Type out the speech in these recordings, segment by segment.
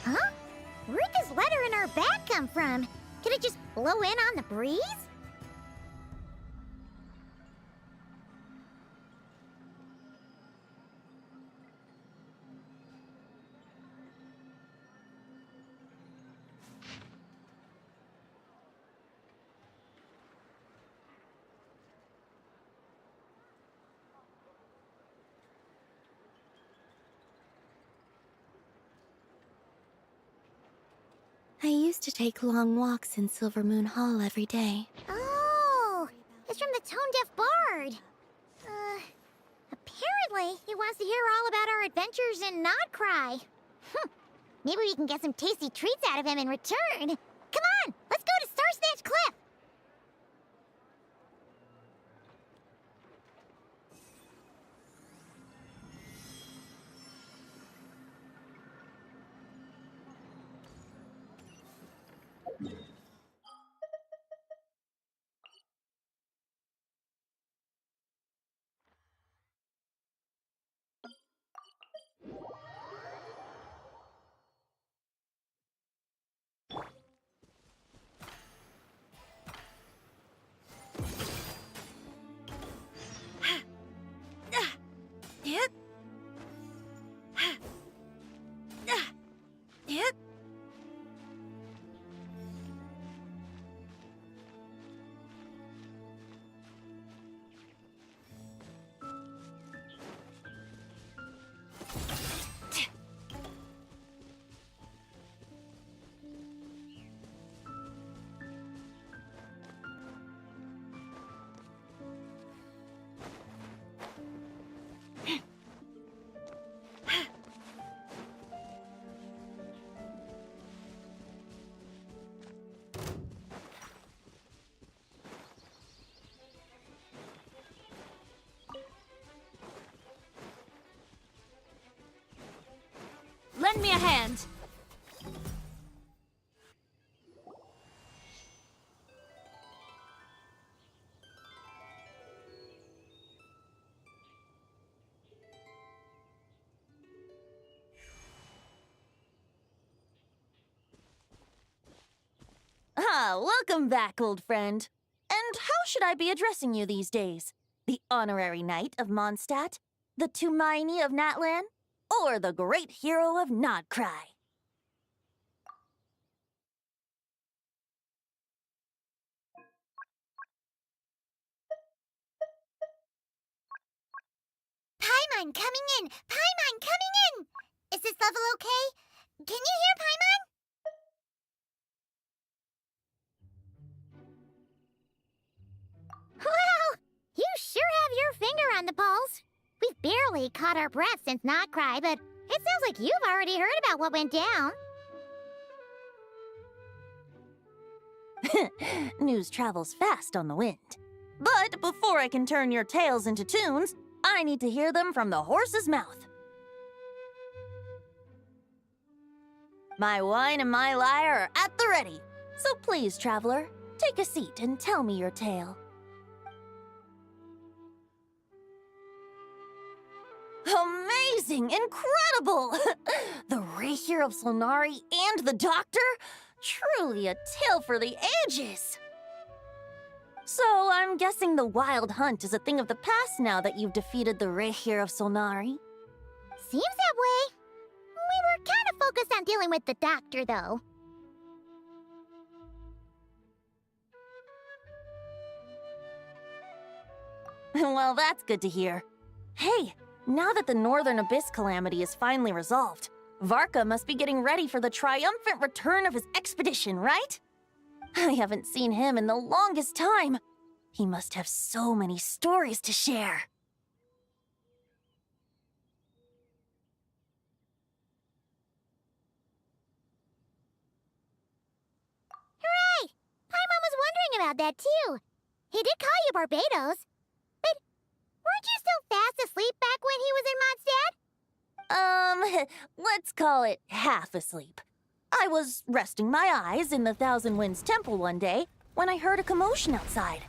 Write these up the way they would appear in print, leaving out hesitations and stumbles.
Huh? Where'd this letter in our bag come from? Could it just blow in on the breeze? I used to take long walks in Silver Moon Hall every day. Oh, it's from the Tone-Deaf Bard. Apparently he wants to hear all about our adventures in Nodcry. Maybe we can get some tasty treats out of him in return. Come on, let's go to Star Snatch Cliff. Lend me a hand. Welcome back, old friend. And how should I be addressing you these days? The honorary knight of Mondstadt? The Tumaini of Natlan? Or the great hero of Nodcry? Paimon coming in! Paimon coming in! Is this level okay? Can you hear Paimon? Wow! You sure have your finger on the pulse. We've barely caught our breath since Nodcry, but it sounds like you've already heard about what went down. News travels fast on the wind. But before I can turn your tales into tunes, I need to hear them from the horse's mouth. My wine and my lyre are at the ready. So please, traveler, take a seat and tell me your tale. Amazing! Incredible! The Rahier of Solnari and the Doctor? Truly a tale for the ages! So I'm guessing the wild hunt is a thing of the past now that you've defeated the Rahier of Solnari? Seems that way. We were kind of focused on dealing with the Doctor, though. Well, that's good to hear. Hey, now that the Northern Abyss calamity is finally resolved, Varka must be getting ready for the triumphant return of his expedition, right? I haven't seen him in the longest time. He must have so many stories to share. Hooray! Paimon was wondering about that, too. He did call you Barbados. But weren't you still fast asleep back when he was in Mondstadt? Let's call it half asleep. I was resting my eyes in the Thousand Winds Temple one day when I heard a commotion outside.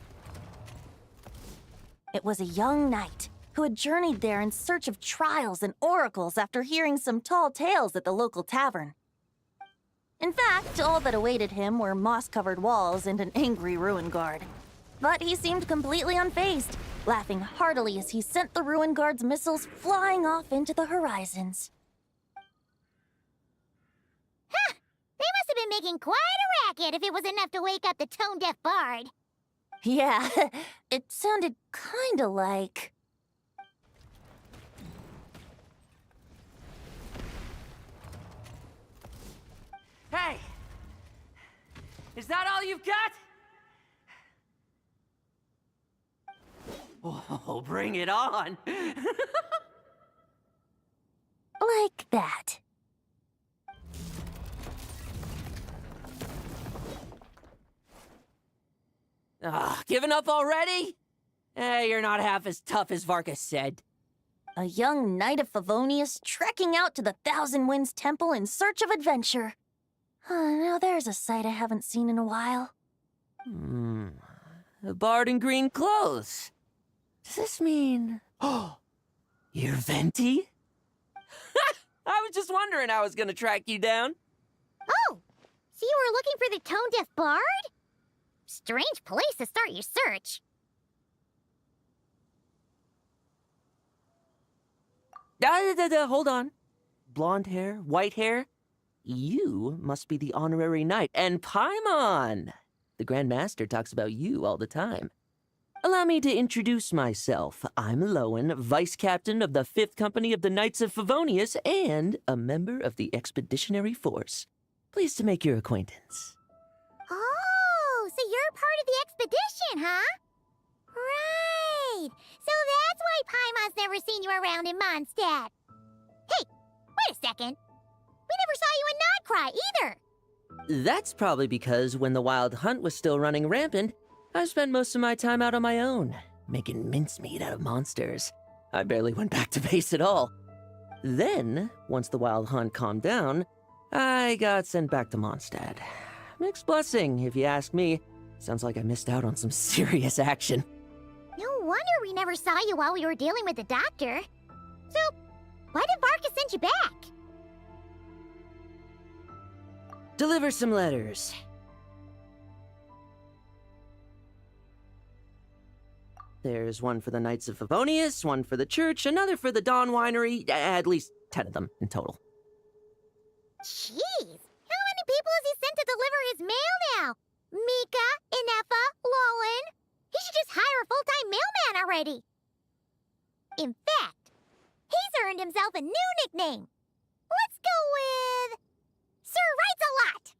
It was a young knight who had journeyed there in search of trials and oracles after hearing some tall tales at the local tavern. In fact, all that awaited him were moss-covered walls and an angry ruin guard. But he seemed completely unfazed, laughing heartily as he sent the ruin guard's missiles flying off into the horizons. Huh! They must have been making quite a racket if it was enough to wake up the tone-deaf bard. Yeah, it sounded kinda like... Hey! Is that all you've got? Oh, bring it on! like that. Giving up already? You're not half as tough as Varka said. A young knight of Favonius trekking out to the Thousand Winds Temple in search of adventure. Now there's a sight I haven't seen in a while. A bard in green clothes. Does this mean... Oh, you're Venti? I was just wondering how I was gonna track you down. Oh! So you were looking for the tone-deaf bard? Strange place to start your search. Hold on. Blonde hair, white hair. You must be the honorary knight. And Paimon! The Grand Master talks about you all the time. Allow me to introduce myself. I'm Lowen, Vice Captain of the 5th Company of the Knights of Favonius and a member of the Expeditionary Force. Pleased to make your acquaintance. Oh, so you're part of the expedition, huh? Right. So that's why Paimon's never seen you around in Mondstadt. Hey, wait a second. We never saw you in Nodcry either. That's probably because when the Wild Hunt was still running rampant, I spent most of my time out on my own, making mincemeat out of monsters. I barely went back to base at all. Then, once the Wild Hunt calmed down, I got sent back to Mondstadt. Mixed blessing, if you ask me. Sounds like I missed out on some serious action. No wonder we never saw you while we were dealing with the doctor. So, why did Varka send you back? Deliver some letters. There's one for the Knights of Favonius, one for the church, another for the Dawn Winery, at least 10 of them in total. Jeez, how many people has he sent to deliver his mail now? Mika, Inefa, Lowen. He should just hire a full-time mailman already. In fact, he's earned himself a new nickname. Let's go with... Sir Writes-A-Lot.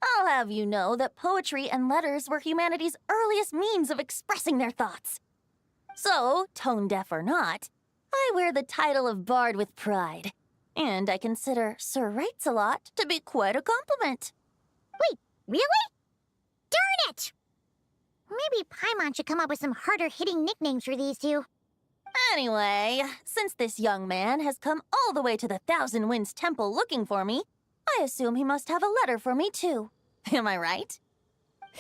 I'll have you know that poetry and letters were humanity's earliest means of expressing their thoughts. So, tone-deaf or not, I wear the title of Bard with pride. And I consider Sir Writes-A-Lot to be quite a compliment. Wait, really? Darn it! Maybe Paimon should come up with some harder-hitting nicknames for these two. Anyway, since this young man has come all the way to the Thousand Winds Temple looking for me, I assume he must have a letter for me too. Am I right?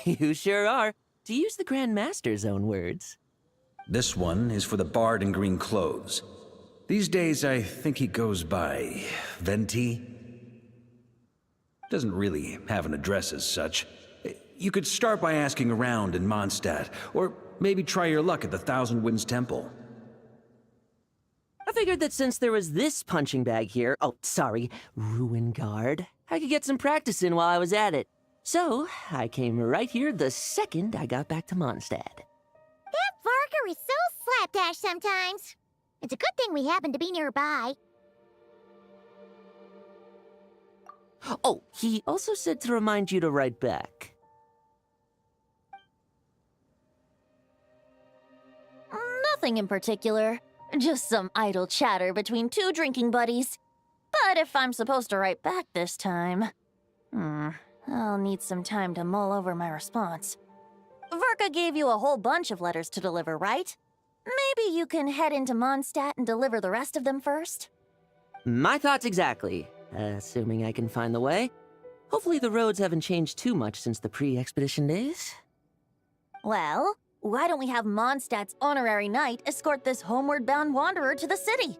You sure are. To use the Grand Master's own words. This one is for the bard in green clothes. These days, I think he goes by Venti. Doesn't really have an address as such. You could start by asking around in Mondstadt, or maybe try your luck at the Thousand Winds Temple. I figured that since there was this punching bag here, ruin guard, I could get some practice in while I was at it. So, I came right here the second I got back to Mondstadt. That Varka is so slapdash sometimes. It's a good thing we happen to be nearby. Oh, he also said to remind you to write back. Nothing in particular. Just some idle chatter between two drinking buddies. But if I'm supposed to write back this time... I'll need some time to mull over my response. Varka gave you a whole bunch of letters to deliver, right? Maybe you can head into Mondstadt and deliver the rest of them first? My thoughts exactly, assuming I can find the way. Hopefully the roads haven't changed too much since the pre-expedition days. Well, why don't we have Mondstadt's honorary knight escort this homeward-bound wanderer to the city?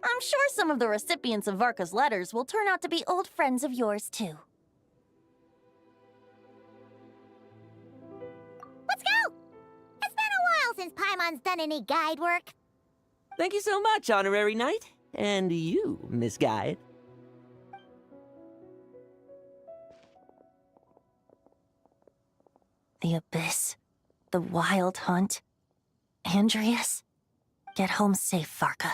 I'm sure some of the recipients of Varka's letters will turn out to be old friends of yours, too. Let's go! It's been a while since Paimon's done any guide work. Thank you so much, Honorary Knight. And you, Miss Guide. The Abyss. The Wild Hunt. Andreas. Get home safe, Varka.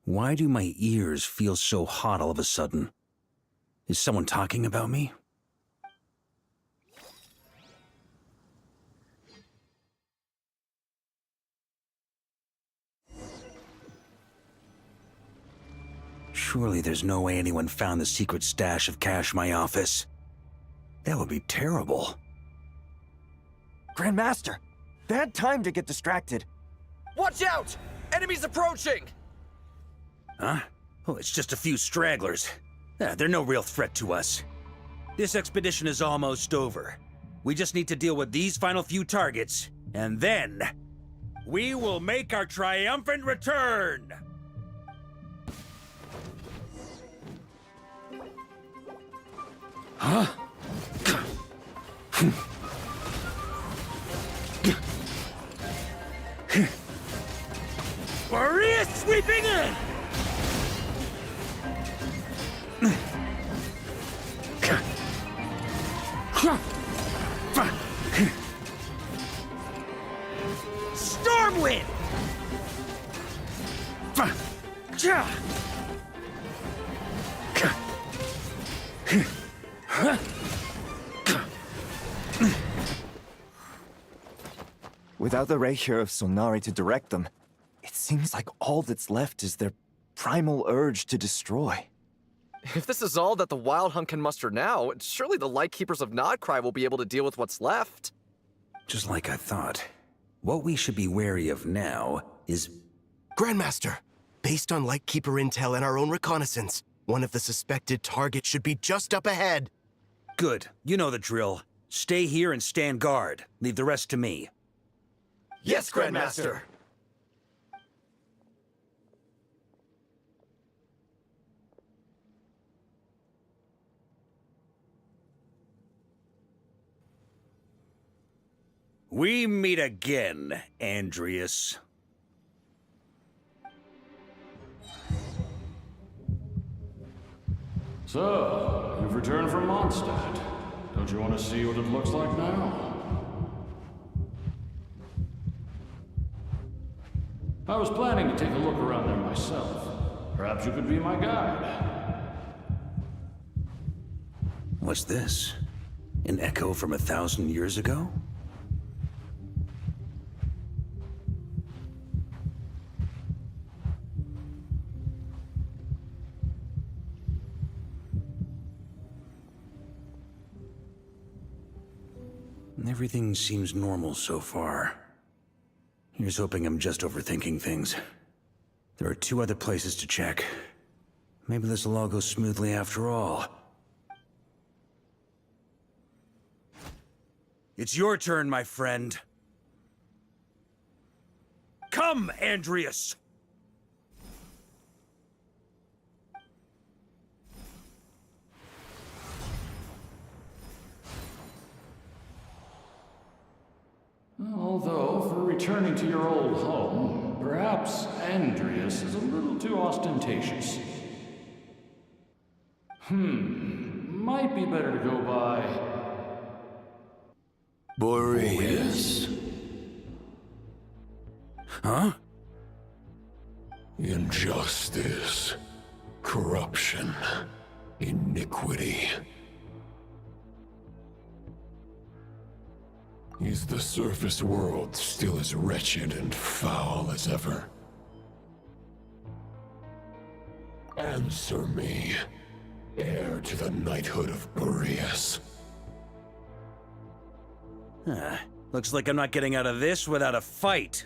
Why do my ears feel so hot all of a sudden? Is someone talking about me? Surely there's no way anyone found the secret stash of cash in my office. That would be terrible. Grandmaster, bad time to get distracted. Watch out! Enemies approaching! Huh? Oh, it's just a few stragglers. They're no real threat to us. This expedition is almost over. We just need to deal with these final few targets, and then we will make our triumphant return! Huh? Maria sweeping in! Stormwind! Without the Reikir of Solnari to direct them, it seems like all that's left is their primal urge to destroy. If this is all that the Wild Hunt can muster now, surely the Lightkeepers of Nodcry will be able to deal with what's left. Just like I thought. What we should be wary of now is... Grandmaster, based on Lightkeeper intel and our own reconnaissance, one of the suspected targets should be just up ahead. Good. You know the drill. Stay here and stand guard. Leave the rest to me. Yes, Grandmaster! We meet again, Andreas. So, you've returned from Mondstadt. Don't you want to see what it looks like now? I was planning to take a look around there myself. Perhaps you could be my guide. What's this? An echo from 1,000 years ago? Everything seems normal so far. Here's hoping I'm just overthinking things. There are 2 other places to check. Maybe this will all go smoothly after all. It's your turn, my friend. Come, Andreas! Although, for returning to your old home, perhaps Andreas is a little too ostentatious. Might be better to go by... Boreas. Huh? Injustice. Corruption. Iniquity. Is the surface world still as wretched and foul as ever? Answer me, heir to the knighthood of Boreas. Looks like I'm not getting out of this without a fight.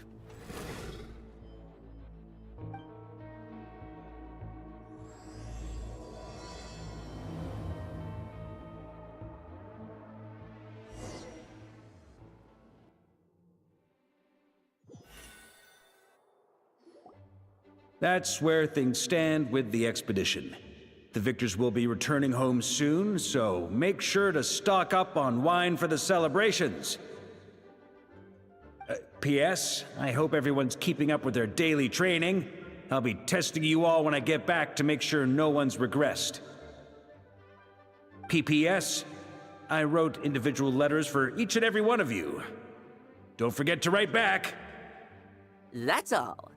That's where things stand with the expedition. The victors will be returning home soon, so make sure to stock up on wine for the celebrations. P.S. I hope everyone's keeping up with their daily training. I'll be testing you all when I get back to make sure no one's regressed. P.P.S. I wrote individual letters for each and every one of you. Don't forget to write back. That's all.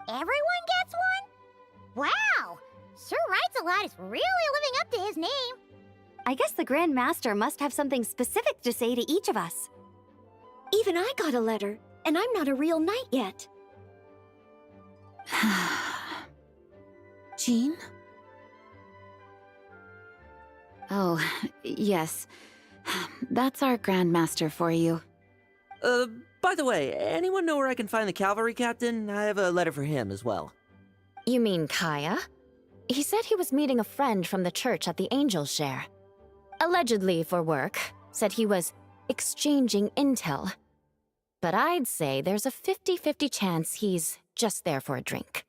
Everyone gets one? Wow! Sir Writes-A-Lot is really living up to his name. I guess the Grand Master must have something specific to say to each of us. Even I got a letter, and I'm not a real knight yet. Jean? Oh, yes. That's our Grand Master for you. By the way, anyone know where I can find the cavalry captain? I have a letter for him as well. You mean Kaya? He said he was meeting a friend from the church at the Angel Share. Allegedly for work. Said he was exchanging intel. But I'd say there's a 50-50 chance he's just there for a drink.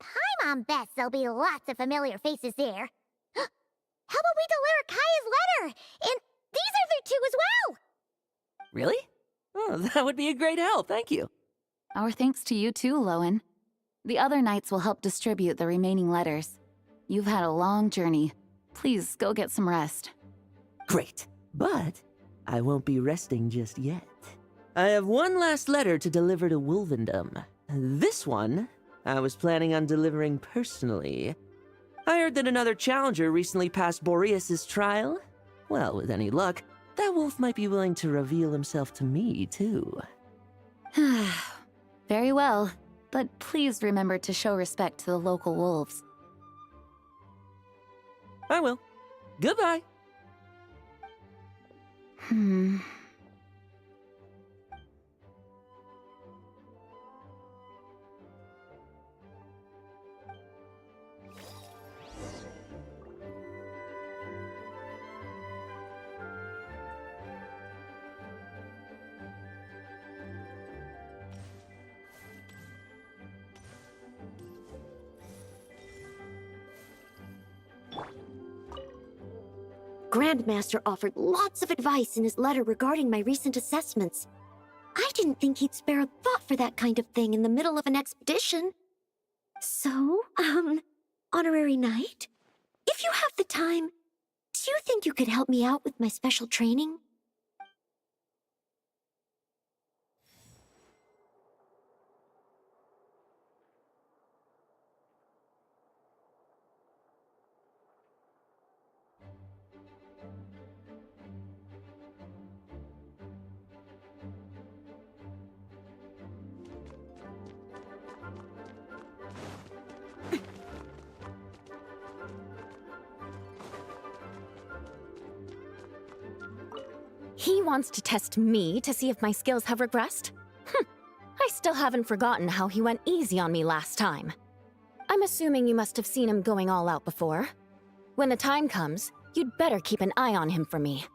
Paimon bets there'll be lots of familiar faces there. How about we deliver Kaya's letter? And these other two as well! Really? Oh, that would be a great help, thank you. Our thanks to you too, Lowen. The other knights will help distribute the remaining letters. You've had a long journey. Please go get some rest. Great, but I won't be resting just yet. I have one last letter to deliver to Wolvendom. This one, I was planning on delivering personally. I heard that another challenger recently passed Boreas's trial. Well, with any luck, that wolf might be willing to reveal himself to me, too. Very well, but please remember to show respect to the local wolves. I will. Goodbye. Grandmaster offered lots of advice in his letter regarding my recent assessments. I didn't think he'd spare a thought for that kind of thing in the middle of an expedition. So, Honorary Knight, if you have the time, do you think you could help me out with my special training? He wants to test me to see if my skills have regressed? I still haven't forgotten how he went easy on me last time. I'm assuming you must have seen him going all out before. When the time comes, you'd better keep an eye on him for me.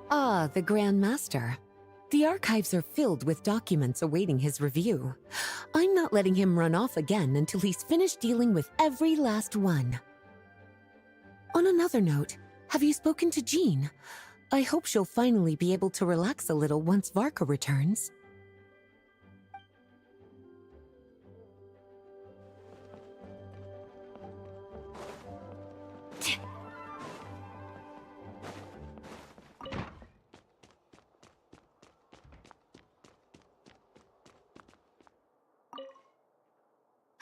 Ah, the Grand Master. The archives are filled with documents awaiting his review. I'm not letting him run off again until he's finished dealing with every last one. On another note, have you spoken to Jean? I hope she'll finally be able to relax a little once Varka returns.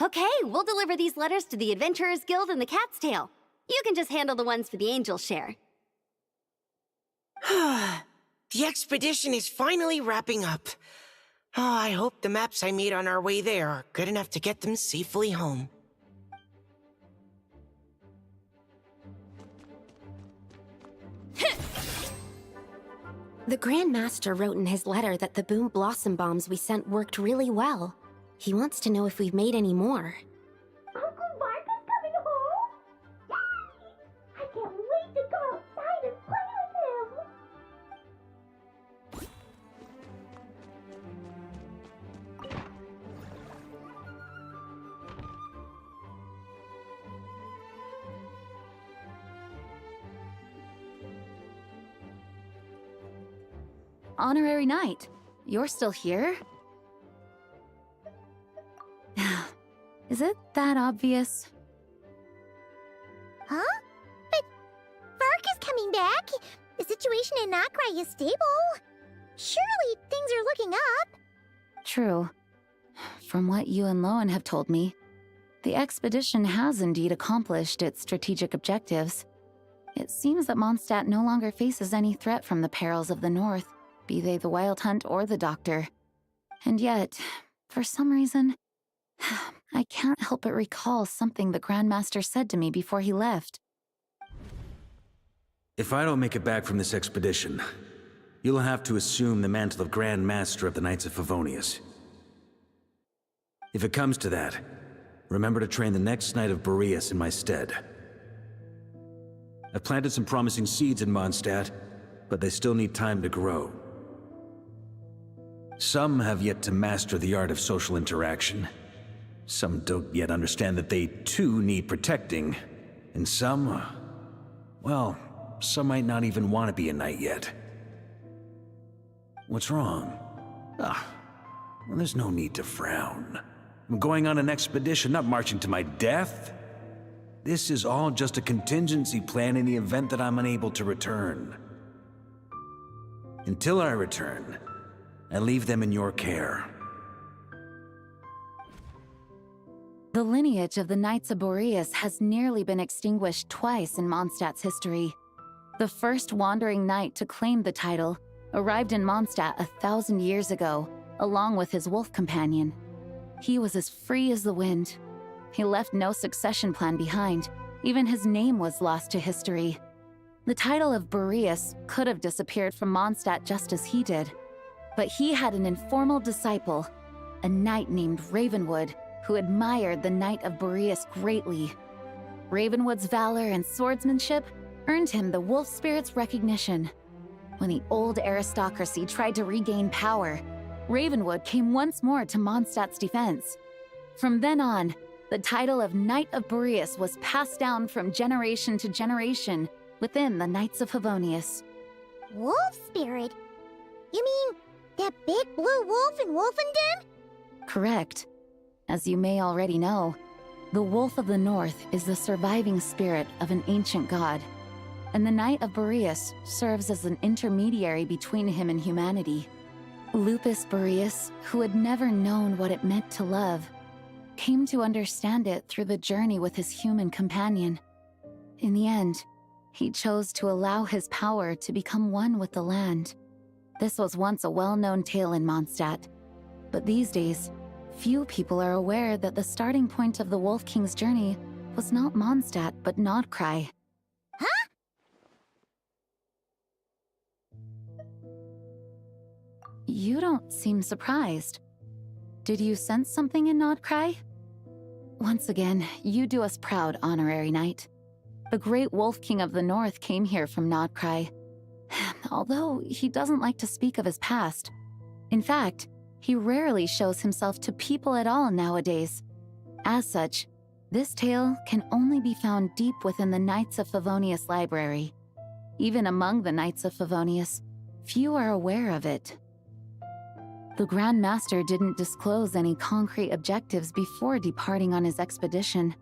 Okay, we'll deliver these letters to the Adventurers Guild and the Cat's Tail. You can just handle the ones for the Angel Share. The expedition is finally wrapping up. Oh, I hope the maps I made on our way there are good enough to get them safely home. The Grand Master wrote in his letter that the Boom Blossom Bombs we sent worked really well. He wants to know if we've made any more. Uncle Varka's coming home? Honorary Knight, you're still here? Is it that obvious? Huh? But Varka's coming back. The situation in Nokrai is stable. Surely things are looking up. True. From what you and Lowen have told me, the expedition has indeed accomplished its strategic objectives. It seems that Mondstadt no longer faces any threat from the perils of the North, be they the Wild Hunt or the Doctor. And yet, for some reason, I can't help but recall something the Grandmaster said to me before he left. If I don't make it back from this expedition, you'll have to assume the mantle of Grand Master of the Knights of Favonius. If it comes to that, remember to train the next Knight of Boreas in my stead. I've planted some promising seeds in Mondstadt, but they still need time to grow. Some have yet to master the art of social interaction. Some don't yet understand that they too need protecting. And some, well, some might not even want to be a knight yet. What's wrong? Well, there's no need to frown. I'm going on an expedition, not marching to my death. This is all just a contingency plan in the event that I'm unable to return. Until I return, I leave them in your care. The lineage of the Knights of Boreas has nearly been extinguished twice in Mondstadt's history. The first wandering knight to claim the title arrived in Mondstadt 1,000 years ago, along with his wolf companion. He was as free as the wind. He left no succession plan behind. Even his name was lost to history. The title of Boreas could have disappeared from Mondstadt just as he did. But he had an informal disciple, a knight named Ravenwood, who admired the Knight of Boreas greatly. Ravenwood's valor and swordsmanship earned him the wolf spirit's recognition. When the old aristocracy tried to regain power, Ravenwood came once more to Mondstadt's defense. From then on, the title of Knight of Boreas was passed down from generation to generation within the Knights of Favonius. Wolf spirit? You mean that big blue wolf in Wolfenden? Correct. As you may already know, the Wolf of the North is the surviving spirit of an ancient god, and the Knight of Boreas serves as an intermediary between him and humanity. Lupus Boreas, who had never known what it meant to love, came to understand it through the journey with his human companion. In the end, he chose to allow his power to become one with the land. This was once a well-known tale in Mondstadt, but these days, few people are aware that the starting point of the Wolf King's journey was not Mondstadt, but Nodcry. Huh? You don't seem surprised. Did you sense something in Nodcry? Once again, you do us proud, Honorary Knight. The great Wolf King of the North came here from Nodcry, although he doesn't like to speak of his past. In fact, he rarely shows himself to people at all nowadays. As such, this tale can only be found deep within the Knights of Favonius library. Even among the Knights of Favonius, few are aware of it. The Grand Master didn't disclose any concrete objectives before departing on his expedition.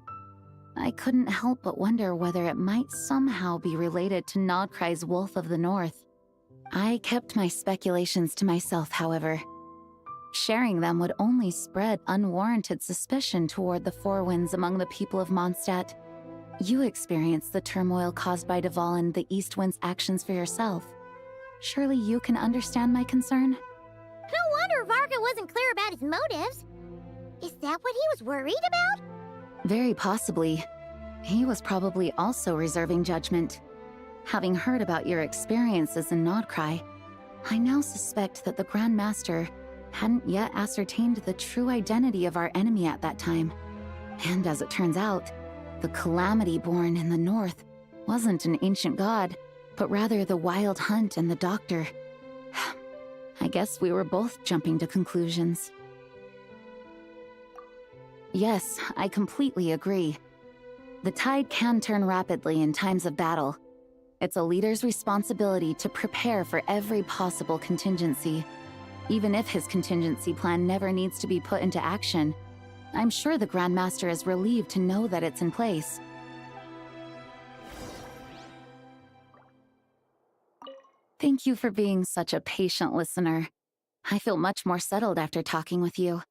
I couldn't help but wonder whether it might somehow be related to Nodcry's Wolf of the North. I kept my speculations to myself, however. Sharing them would only spread unwarranted suspicion toward the Four Winds among the people of Mondstadt. You experienced the turmoil caused by Duval and the East Wind's actions for yourself. Surely you can understand my concern? No wonder Varka wasn't clear about his motives. Is that what he was worried about? Very possibly. He was probably also reserving judgment. Having heard about your experiences in Nodcry, I now suspect that the Grand Master hadn't yet ascertained the true identity of our enemy at that time. And as it turns out, the calamity born in the north wasn't an ancient god, but rather the Wild Hunt and the Doctor. I guess we were both jumping to conclusions. Yes, I completely agree. The tide can turn rapidly in times of battle. It's a leader's responsibility to prepare for every possible contingency. Even if his contingency plan never needs to be put into action, I'm sure the Grandmaster is relieved to know that it's in place. Thank you for being such a patient listener. I feel much more settled after talking with you.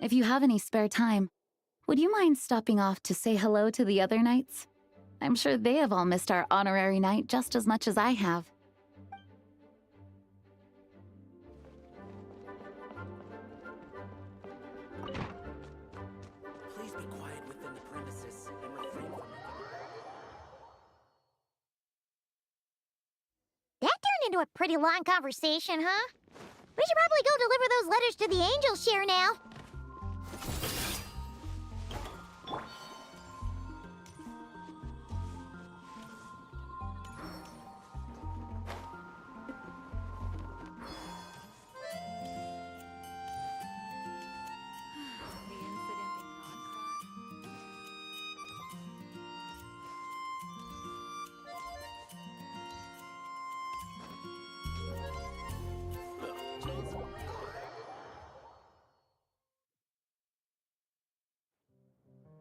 If you have any spare time, would you mind stopping off to say hello to the other knights? I'm sure they have all missed our honorary knight just as much as I have. Please be quiet within the premises and refrain from That turned into a pretty long conversation, huh? We should probably go deliver those letters to the Angel Share now.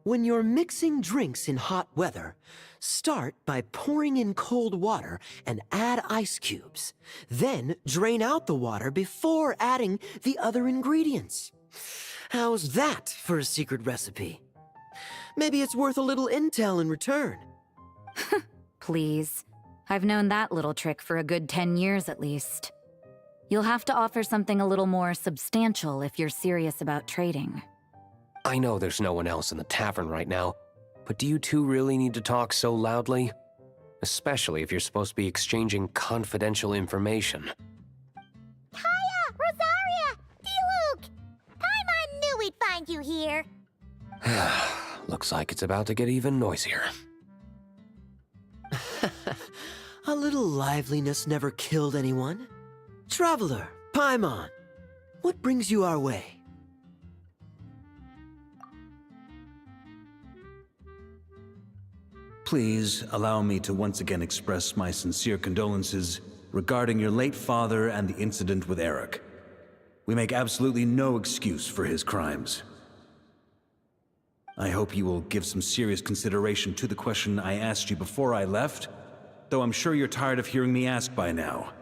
When you're mixing drinks in hot weather, start by pouring in cold water and add ice cubes. Then drain out the water before adding the other ingredients. How's that for a secret recipe? Maybe it's worth a little intel in return. Please. I've known that little trick for a good 10 years at least. You'll have to offer something a little more substantial if you're serious about trading. I know there's no one else in the tavern right now, but do you two really need to talk so loudly? Especially if you're supposed to be exchanging confidential information. Kaya! Rosaria! D-Luke! Paimon knew we'd find you here. Looks like it's about to get even noisier. A little liveliness never killed anyone. Traveler, Paimon, what brings you our way? Please allow me to once again express my sincere condolences regarding your late father and the incident with Eric. We make absolutely no excuse for his crimes. I hope you will give some serious consideration to the question I asked you before I left, though I'm sure you're tired of hearing me ask by now.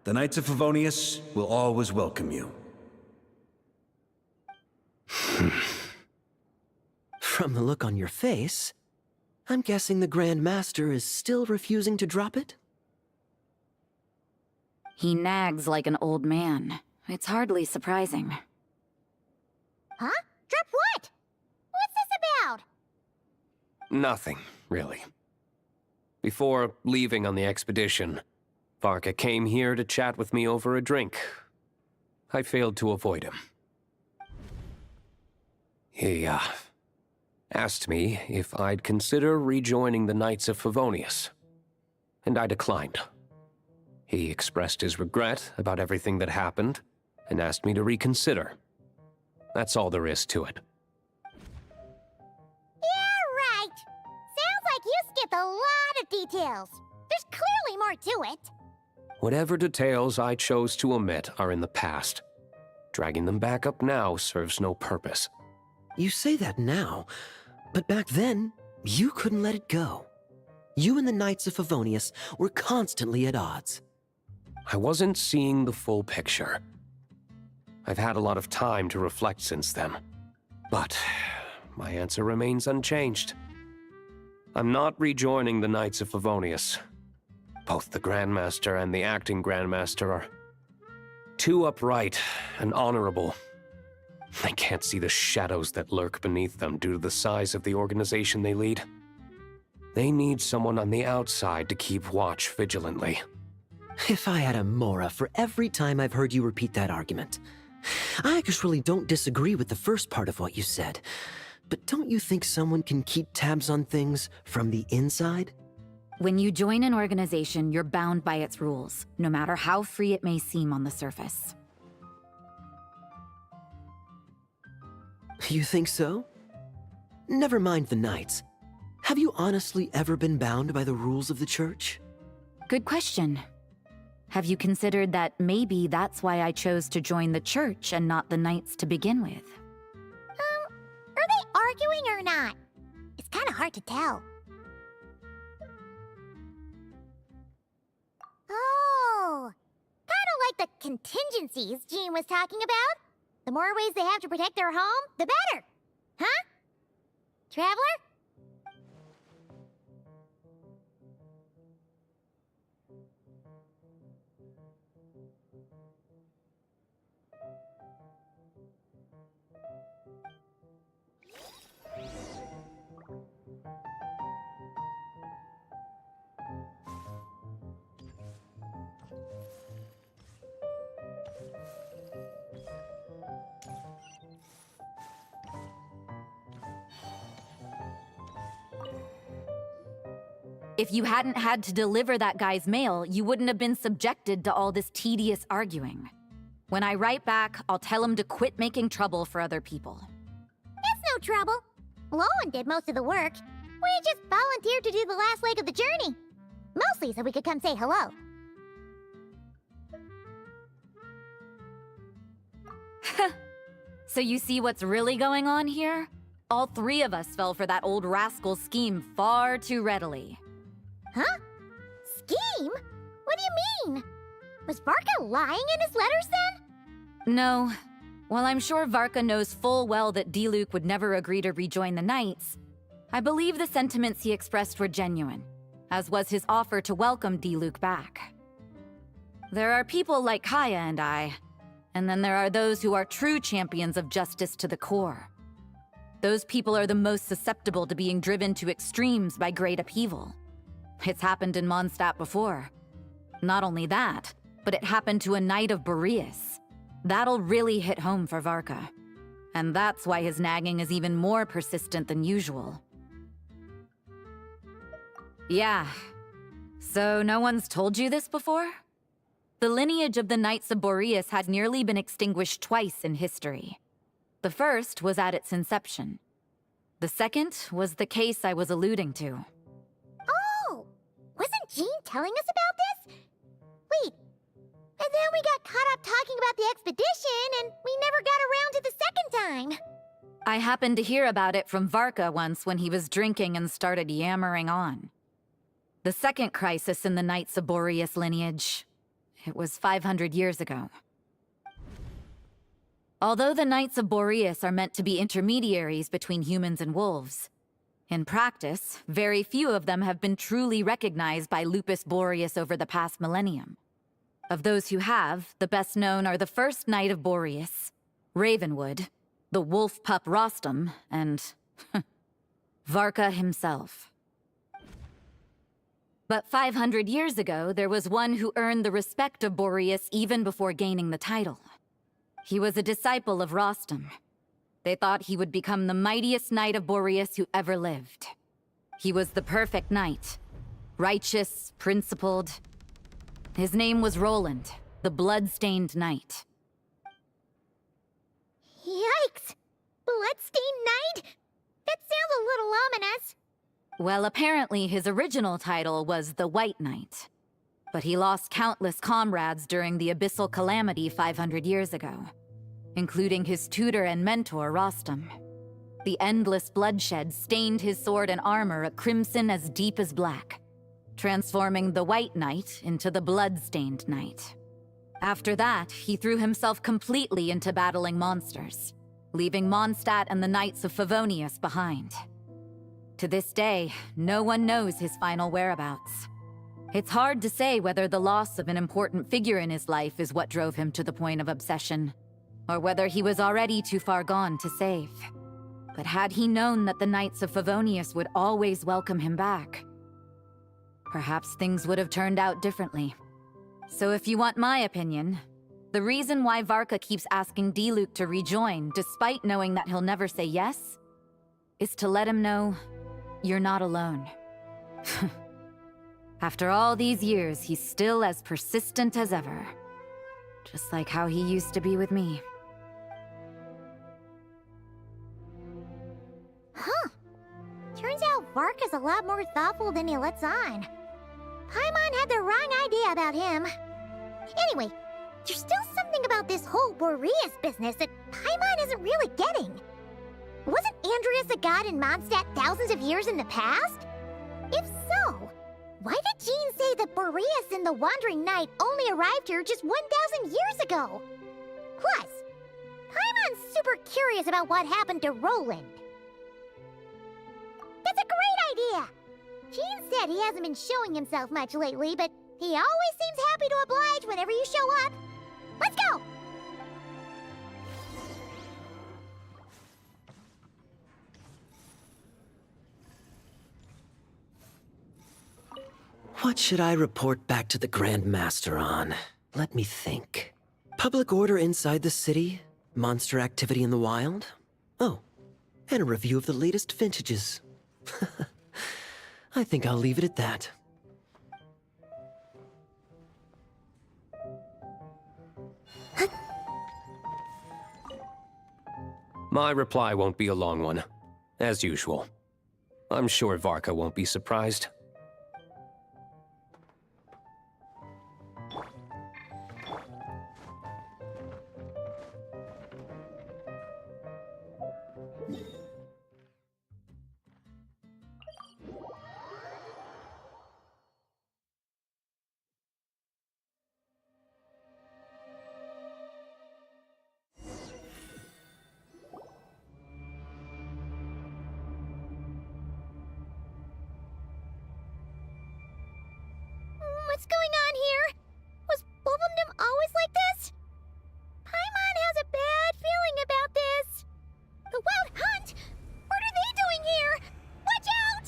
The Knights of Favonius will always welcome you. From the look on your face, I'm guessing the Grand Master is still refusing to drop it? He nags like an old man. It's hardly surprising. Huh? Drop what? What's this about? Nothing, really. Before leaving on the expedition, Varka came here to chat with me over a drink. I failed to avoid him. He, asked me if I'd consider rejoining the Knights of Favonius, and I declined. He expressed his regret about everything that happened, and asked me to reconsider. That's all there is to it. Yeah, right. Sounds like you skipped a lot of details. There's clearly more to it. Whatever details I chose to omit are in the past. Dragging them back up now serves no purpose. You say that now, but back then, you couldn't let it go. You and the Knights of Favonius were constantly at odds. I wasn't seeing the full picture. I've had a lot of time to reflect since then. But my answer remains unchanged. I'm not rejoining the Knights of Favonius. Both the Grandmaster and the acting Grandmaster are too upright and honorable. I can't see the shadows that lurk beneath them due to the size of the organization they lead. They need someone on the outside to keep watch vigilantly. If I had a Mora for every time I've heard you repeat that argument. I actually don't disagree with the first part of what you said, but don't you think someone can keep tabs on things from the inside? When you join an organization, you're bound by its rules, no matter how free it may seem on the surface. You think so? Never mind the Knights. Have you honestly ever been bound by the rules of the Church? Good question. Have you considered that maybe that's why I chose to join the church and not the knights to begin with? Are they arguing or not? It's kind of hard to tell. Oh, kind of like the contingencies Jean was talking about. The more ways they have to protect their home, the better. Huh? Traveler? If you hadn't had to deliver that guy's mail, you wouldn't have been subjected to all this tedious arguing. When I write back, I'll tell him to quit making trouble for other people. It's no trouble. Lowen did most of the work. We just volunteered to do the last leg of the journey. Mostly so we could come say hello. So you see what's really going on here? All three of us fell for that old rascal's scheme far too readily. Huh? Scheme? What do you mean? Was Varka lying in his letters then? No. While I'm sure Varka knows full well that Diluc would never agree to rejoin the Knights, I believe the sentiments he expressed were genuine, as was his offer to welcome Diluc back. There are people like Kaya and I, and then there are those who are true champions of justice to the core. Those people are the most susceptible to being driven to extremes by great upheaval. It's happened in Mondstadt before. Not only that, but it happened to a Knight of Boreas. That'll really hit home for Varka. And that's why his nagging is even more persistent than usual. Yeah. So no one's told you this before? The lineage of the Knights of Boreas had nearly been extinguished twice in history. The first was at its inception. The second was the case I was alluding to. Oh! Wasn't Jean telling us about this? Wait, and then we got caught up talking about the expedition, and we never got around to the second time. I happened to hear about it from Varka once when he was drinking and started yammering on. The second crisis in the Knights of Boreas lineage. It was 500 years ago. Although the Knights of Boreas are meant to be intermediaries between humans and wolves, in practice, very few of them have been truly recognized by Lupus Boreas over the past millennium. Of those who have, the best known are the first Knight of Boreas, Ravenwood, the wolf pup Rostam, and Varka himself. But 500 years ago, there was one who earned the respect of Boreas even before gaining the title. He was a disciple of Rostam. They thought he would become the mightiest Knight of Boreas who ever lived. He was the perfect knight. Righteous, principled. His name was Roland, the blood-stained knight. Yikes! Bloodstained Knight? That sounds a little ominous. Well, apparently his original title was the White Knight. But he lost countless comrades during the Abyssal Calamity 500 years ago, including his tutor and mentor, Rostam. The endless bloodshed stained his sword and armor a crimson as deep as black, transforming the White Knight into the Blood-Stained Knight. After that, he threw himself completely into battling monsters, leaving Mondstadt and the Knights of Favonius behind. To this day, no one knows his final whereabouts. It's hard to say whether the loss of an important figure in his life is what drove him to the point of obsession, or whether he was already too far gone to save. But had he known that the Knights of Favonius would always welcome him back, perhaps things would have turned out differently. So if you want my opinion, the reason why Varka keeps asking Diluc to rejoin, despite knowing that he'll never say yes, is to let him know you're not alone. After all these years, he's still as persistent as ever. Just like how he used to be with me. Huh. Turns out Varka's a lot more thoughtful than he lets on. Paimon had the wrong idea about him. Anyway, there's still something about this whole Boreas business that Paimon isn't really getting. Wasn't Andreas a god in Mondstadt thousands of years in the past? If so, why did Jean say that Boreas and the Wandering Knight only arrived here just 1,000 years ago? Plus, Paimon's super curious about what happened to Roland. That's a great idea! Jean said he hasn't been showing himself much lately, but he always seems happy to oblige whenever you show up. Let's go! What should I report back to the Grand Master on? Let me think. Public order inside the city? Monster activity in the wild? Oh, and a review of the latest vintages. I think I'll leave it at that. My reply won't be a long one, as usual. I'm sure Varka won't be surprised. What's going on here? Was Wolfendom always like this? Paimon has a bad feeling about this. The Wild Hunt? What are they doing here? Watch out!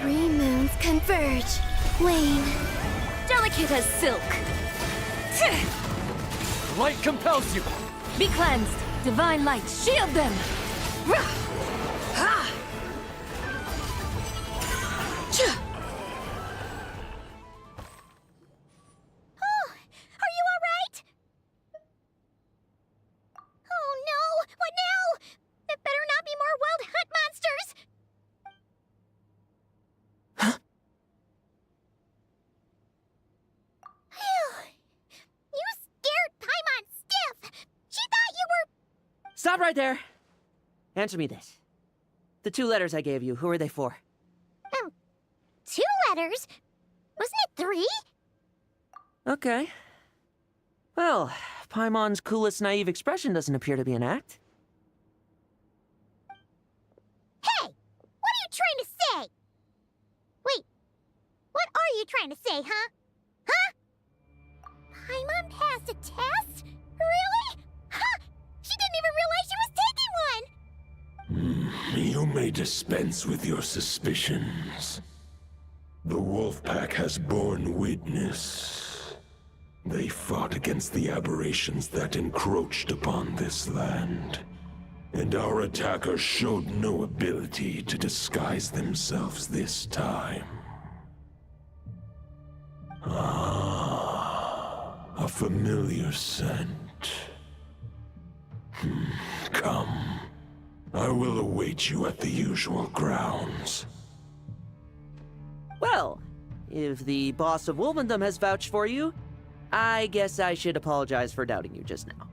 3 moons converge. Wane. Delicate as silk. Light compels you! Be cleansed. Divine light, shield them! Oh, are you alright? Oh no! What now? There better not be more Wild Hunt monsters! Phew. You scared Paimon stiff! She thought you were... Stop right there! Answer me this. The 2 letters I gave you, who are they for? 2 letters? Wasn't it 3? Okay. Well, Paimon's coolest naive expression doesn't appear to be an act. Hey! What are you trying to say? Wait, what are you trying to say, huh? Huh? Paimon passed a test? Really? Huh! She didn't even realize she was taking one! You may dispense with your suspicions. The wolf pack has borne witness. They fought against the aberrations that encroached upon this land, and our attackers showed no ability to disguise themselves this time. Ah, a familiar scent. Come. I will await you at the usual grounds. Well, if the boss of Wolfendom has vouched for you, I guess I should apologize for doubting you just now.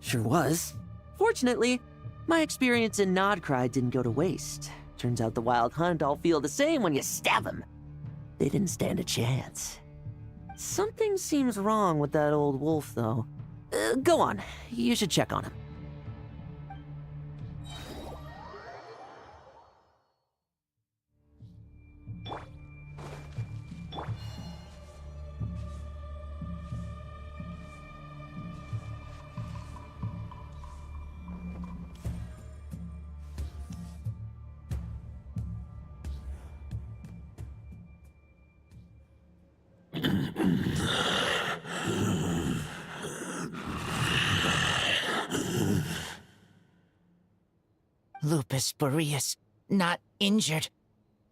Sure was. Fortunately, my experience in Nodcry didn't go to waste. Turns out the Wild Hunt all feel the same when you stab them. They didn't stand a chance. Something seems wrong with that old wolf, though. Go on. You should check on him. Lupus Boreas, not injured.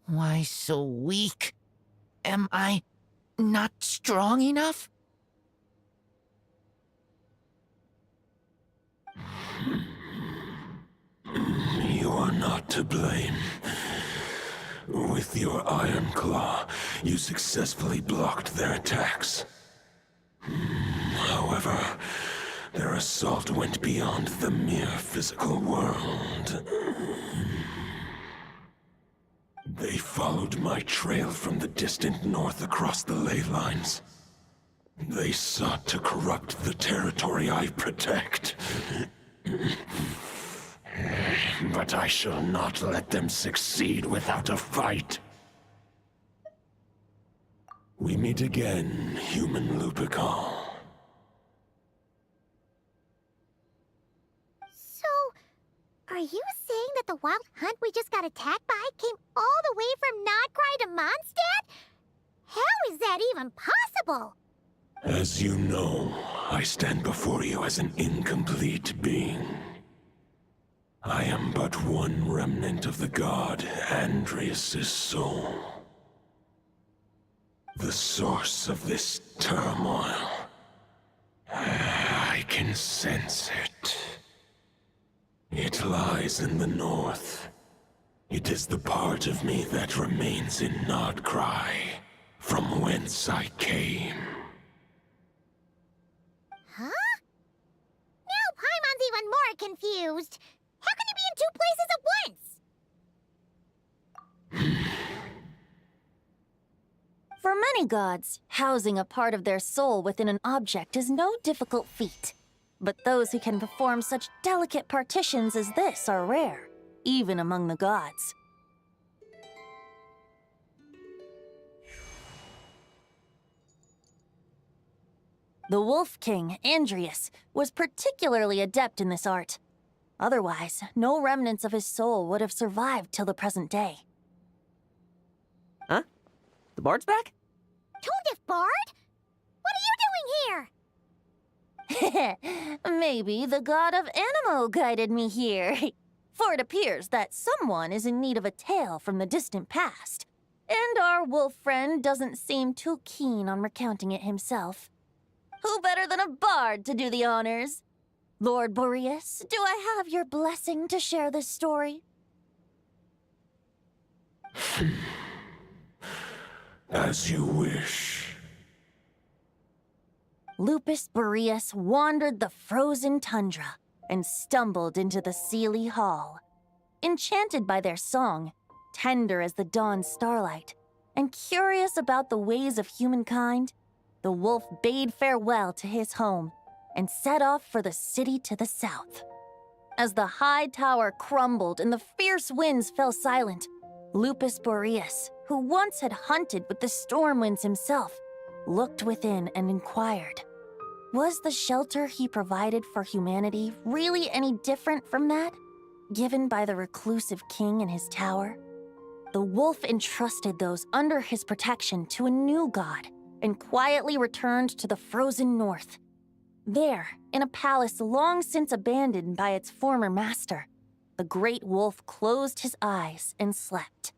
Why so weak? Am I not strong enough? You are not to blame. With your Iron Claw, you successfully blocked their attacks. However, their assault went beyond the mere physical world. They followed my trail from the distant north across the ley lines. They sought to corrupt the territory I protect. But I shall not let them succeed without a fight. We meet again, human Lupical. So, are you saying that the wild hunt we just got attacked by came all the way from Nodcry to Mondstadt? How is that even possible? As you know, I stand before you as an incomplete being. I am but one remnant of the god Andrias' soul. The source of this turmoil. I can sense it. It lies in the north. It is the part of me that remains in Nodcry, from whence I came. Huh? Now Paimon's even more confused. How can he be in two places at once? For many gods, housing a part of their soul within an object is no difficult feat. But those who can perform such delicate partitions as this are rare, even among the gods. The Wolf King, Andrias, was particularly adept in this art. Otherwise, no remnants of his soul would have survived till the present day. Huh? The bard's back? Tone-deaf bard? What are you doing here? Maybe the god of Animo guided me here. For it appears that someone is in need of a tale from the distant past. And our wolf friend doesn't seem too keen on recounting it himself. Who better than a bard to do the honors? Lord Boreas, do I have your blessing to share this story? As you wish. Lupus Boreas wandered the frozen tundra and stumbled into the Seelie Hall. Enchanted by their song, tender as the dawn starlight, and curious about the ways of humankind, the wolf bade farewell to his home and set off for the city to the south. As the high tower crumbled and the fierce winds fell silent, Lupus Boreas, who once had hunted with the storm winds himself, looked within and inquired, was the shelter he provided for humanity really any different from that given by the reclusive king in his tower? The wolf entrusted those under his protection to a new god and quietly returned to the frozen north. There, in a palace long since abandoned by its former master, the great wolf closed his eyes and slept.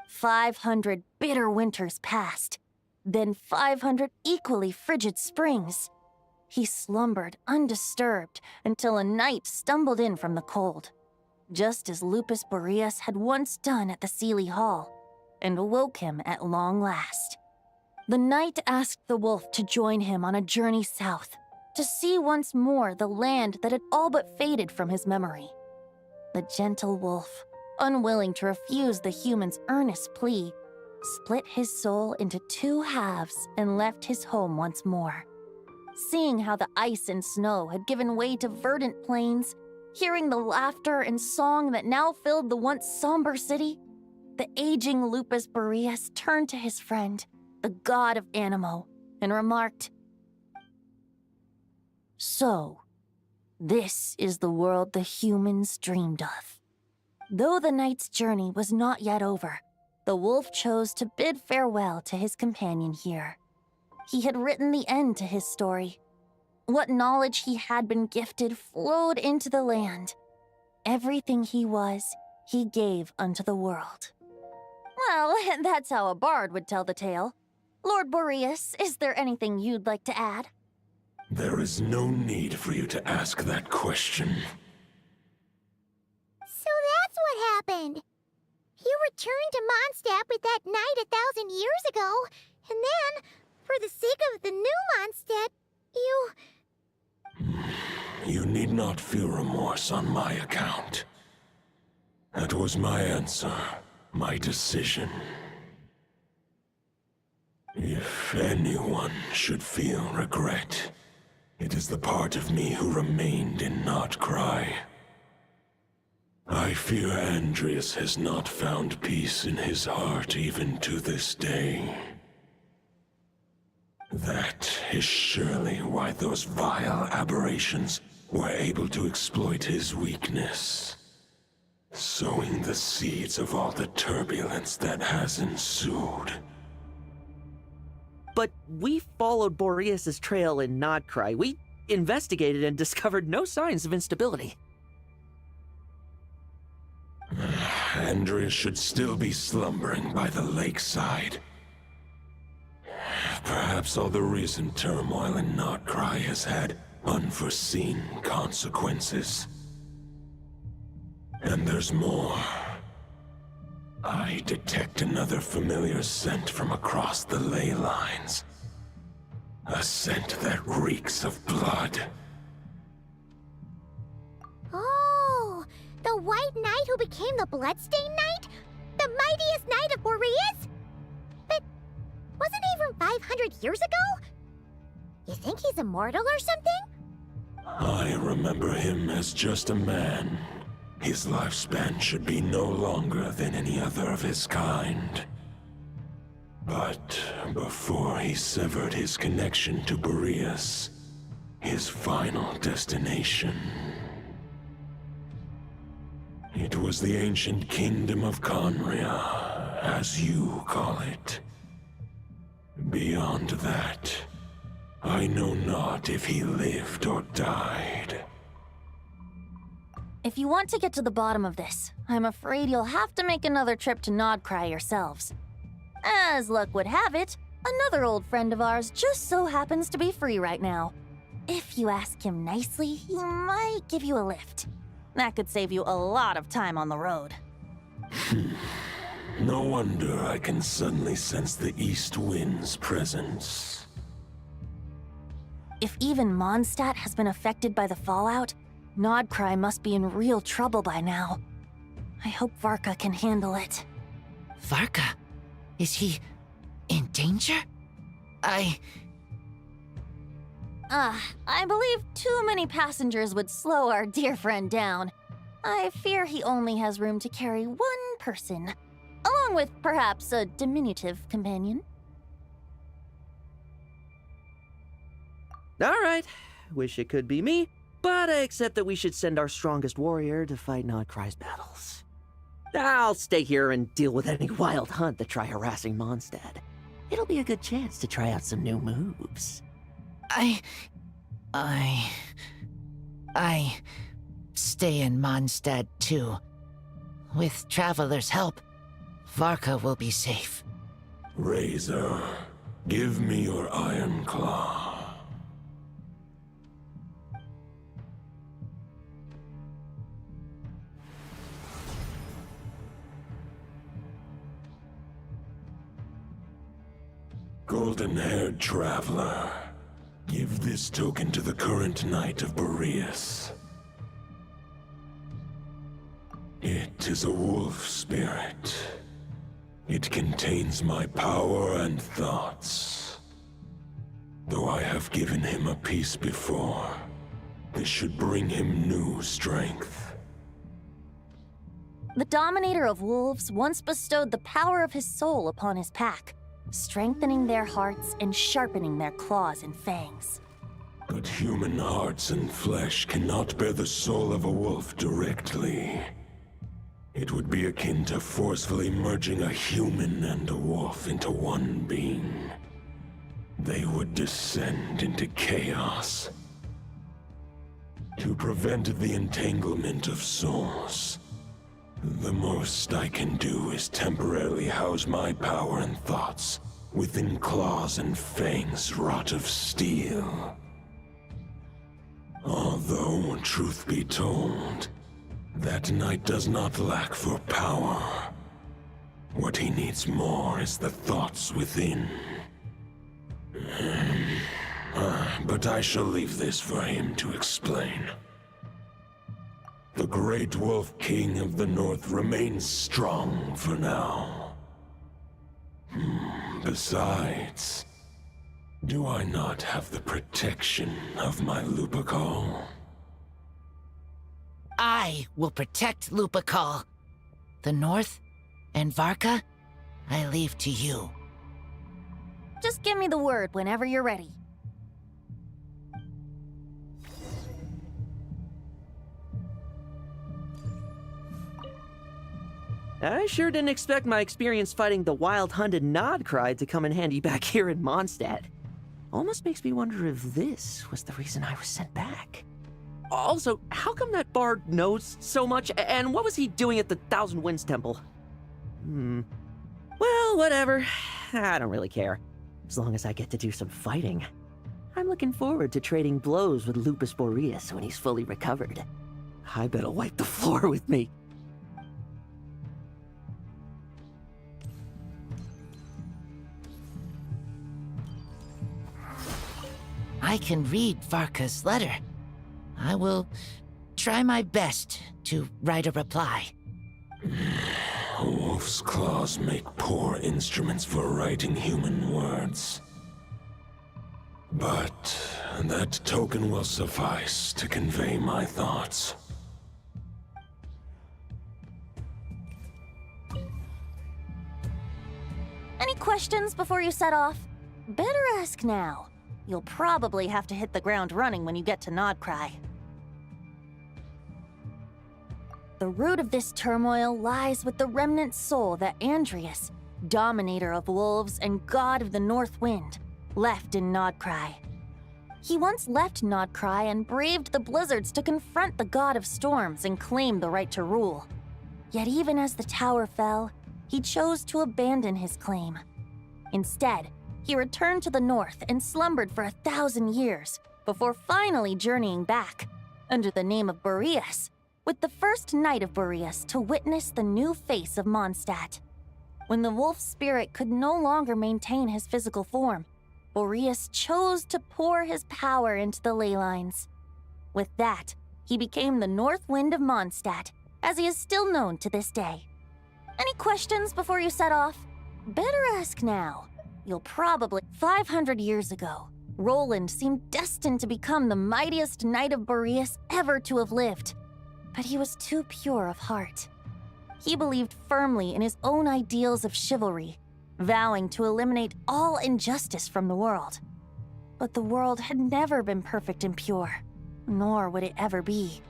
500 bitter winters passed, then 500 equally frigid springs. He slumbered undisturbed until a night stumbled in from the cold, just as Lupus Boreas had once done at the Seelie Hall, and awoke him at long last. The night asked the wolf to join him on a journey south, to see once more the land that had all but faded from his memory. The gentle wolf, unwilling to refuse the human's earnest plea, split his soul into two halves and left his home once more. Seeing how the ice and snow had given way to verdant plains, hearing the laughter and song that now filled the once somber city, the aging Lupus Boreas turned to his friend, the god of Animo, and remarked, "So, this is the world the humans dreamed of." Though the night's journey was not yet over, the wolf chose to bid farewell to his companion here. He had written the end to his story. What knowledge he had been gifted flowed into the land. Everything he was, he gave unto the world. Well, that's how a bard would tell the tale. Lord Boreas, is there anything you'd like to add? There is no need for you to ask that question. So that's what happened. You returned to Mondstadt with that knight 1,000 years ago, and then, for the sake of the new Mondstadt, you... You need not feel remorse on my account. That was my answer, my decision. If anyone should feel regret, it is the part of me who remained in Notcry. I fear Andreas has not found peace in his heart even to this day. That is surely why those vile aberrations were able to exploit his weakness, sowing the seeds of all the turbulence that has ensued. But we followed Boreas' trail in Nodcry. We investigated and discovered no signs of instability. Andreas should still be slumbering by the lakeside. Perhaps all the recent turmoil in Notcry has had unforeseen consequences. And there's more. I detect another familiar scent from across the ley lines. A scent that reeks of blood. Oh, the White Knight who became the Bloodstained Knight? The mightiest knight of Boreas? But wasn't he from 500 years ago? You think he's immortal or something? I remember him as just a man. His lifespan should be no longer than any other of his kind. But before he severed his connection to Boreas, his final destination, it was the ancient kingdom of Conria, as you call it. Beyond that, I know not if he lived or died. If you want to get to the bottom of this, I'm afraid you'll have to make another trip to Nodcry yourselves. As luck would have it, another old friend of ours just so happens to be free right now. If you ask him nicely, he might give you a lift. That could save you a lot of time on the road. No wonder I can suddenly sense the east wind's presence. If even Mondstadt has been affected by the fallout, Nodcry must be in real trouble by now. I hope Varka can handle it. Varka? Is he in danger? I believe too many passengers would slow our dear friend down. I fear he only has room to carry one person, along with perhaps a diminutive companion. All right, wish it could be me, but I accept that we should send our strongest warrior to fight Nodcry's battles. I'll stay here and deal with any wild hunt that try harassing Mondstadt. It'll be a good chance to try out some new moves. I stay in Mondstadt too. With Traveler's help, Varka will be safe. Razor, give me your iron claw. Golden-haired traveler, give this token to the current knight of Boreas. It is a wolf spirit. It contains my power and thoughts. Though I have given him a piece before, this should bring him new strength. The Dominator of Wolves once bestowed the power of his soul upon his pack, strengthening their hearts and sharpening their claws and fangs. But human hearts and flesh cannot bear the soul of a wolf directly. It would be akin to forcefully merging a human and a wolf into one being. They would descend into chaos. To prevent the entanglement of souls, the most I can do is temporarily house my power and thoughts within claws and fangs wrought of steel. Although, truth be told, that knight does not lack for power. What he needs more is the thoughts within. But I shall leave this for him to explain. The Great Wolf King of the North remains strong for now. Besides, do I not have the protection of my Lupacol? I will protect Lupacol. The North and Varka, I leave to you. Just give me the word whenever you're ready. I sure didn't expect my experience fighting the wild-hunted Nodcry to come in handy back here in Mondstadt. Almost makes me wonder if this was the reason I was sent back. Also, how come that bard knows so much, and what was he doing at the Thousand Winds Temple? Well, whatever. I don't really care. As long as I get to do some fighting. I'm looking forward to trading blows with Lupus Boreas when he's fully recovered. I bet he'll wipe the floor with me. I can read Varka's letter. I will try my best to write a reply. A wolf's claws make poor instruments for writing human words. But that token will suffice to convey my thoughts. Any questions before you set off? Better ask now. You'll probably have to hit the ground running when you get to Nodcry. The root of this turmoil lies with the remnant soul that Andrius, dominator of wolves and god of the North Wind, left in Nodcry. He once left Nodcry and braved the blizzards to confront the god of storms and claim the right to rule. Yet even as the tower fell, he chose to abandon his claim. Instead, he returned to the north and slumbered for 1,000 years before finally journeying back, under the name of Boreas, with the first Knight of Boreas to witness the new face of Mondstadt. When the wolf spirit could no longer maintain his physical form, Boreas chose to pour his power into the ley lines. With that, he became the North Wind of Mondstadt, as he is still known to this day. Any questions before you set off? Better ask now. You'll probably... 500 years ago, Roland seemed destined to become the mightiest Knight of Boreas ever to have lived. But he was too pure of heart. He believed firmly in his own ideals of chivalry, vowing to eliminate all injustice from the world. But the world had never been perfect and pure, nor would it ever be.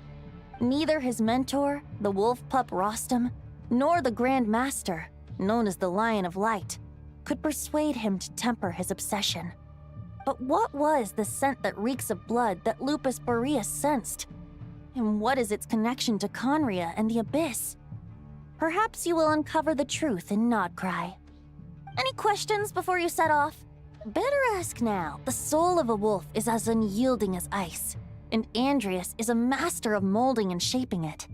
Neither his mentor, the wolf pup Rostam, nor the Grand Master, known as the Lion of Light, could persuade him to temper his obsession. But what was the scent that reeks of blood that Lupus Boreas sensed? And what is its connection to Conria and the Abyss? Perhaps you will uncover the truth in Nodcry. Any questions before you set off? Better ask now. The soul of a wolf is as unyielding as ice, and Andrius is a master of molding and shaping it.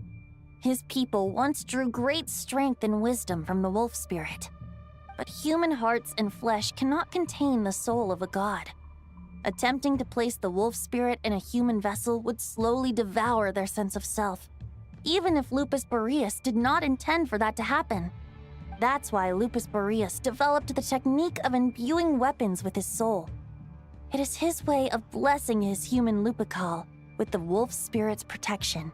His people once drew great strength and wisdom from the wolf spirit. But human hearts and flesh cannot contain the soul of a god. Attempting to place the wolf spirit in a human vessel would slowly devour their sense of self, even if Lupus Boreas did not intend for that to happen. That's why Lupus Boreas developed the technique of imbuing weapons with his soul. It is his way of blessing his human Lupacol with the wolf spirit's protection.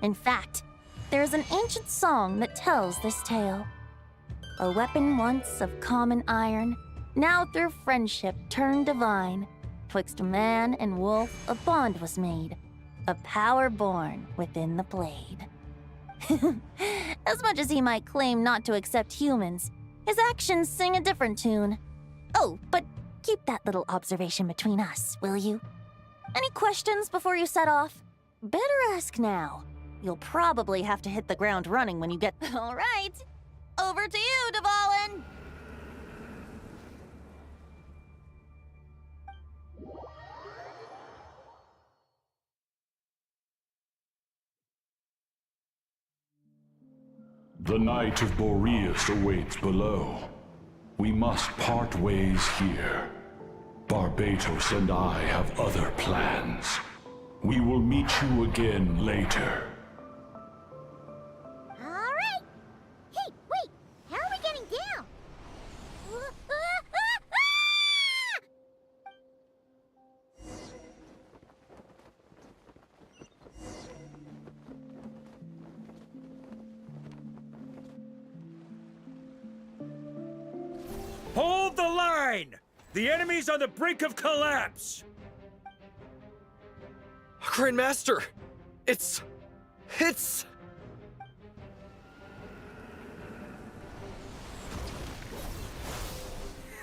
In fact, there is an ancient song that tells this tale. A weapon once of common iron, now through friendship turned divine. Twixt man and wolf a bond was made, a power born within the blade. As much as he might claim not to accept humans, his actions sing a different tune. Oh, but keep that little observation between us, will you? Any questions before you set off? Better ask now. You'll probably have to hit the ground running when you get... All right, over to you, Dvalin! The Knight of Boreas awaits below. We must part ways here. Barbatos and I have other plans. We will meet you again later. Alright! Hey, wait! How are we getting down? Hold the line! The enemy's on the brink of collapse! Grandmaster! It's...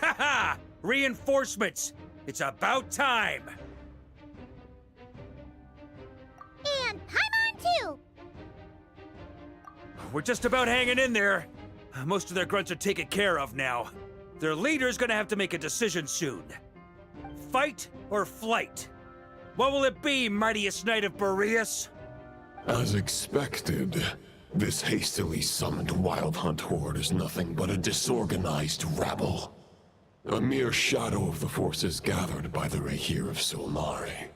Haha! Reinforcements! It's about time! And Paimon too! We're just about hanging in there. Most of their grunts are taken care of now. Their leader's gonna have to make a decision soon. Fight or flight? What will it be, mightiest Knight of Boreas? As expected, this hastily summoned Wild Hunt horde is nothing but a disorganized rabble. A mere shadow of the forces gathered by the Rahir of Solnari.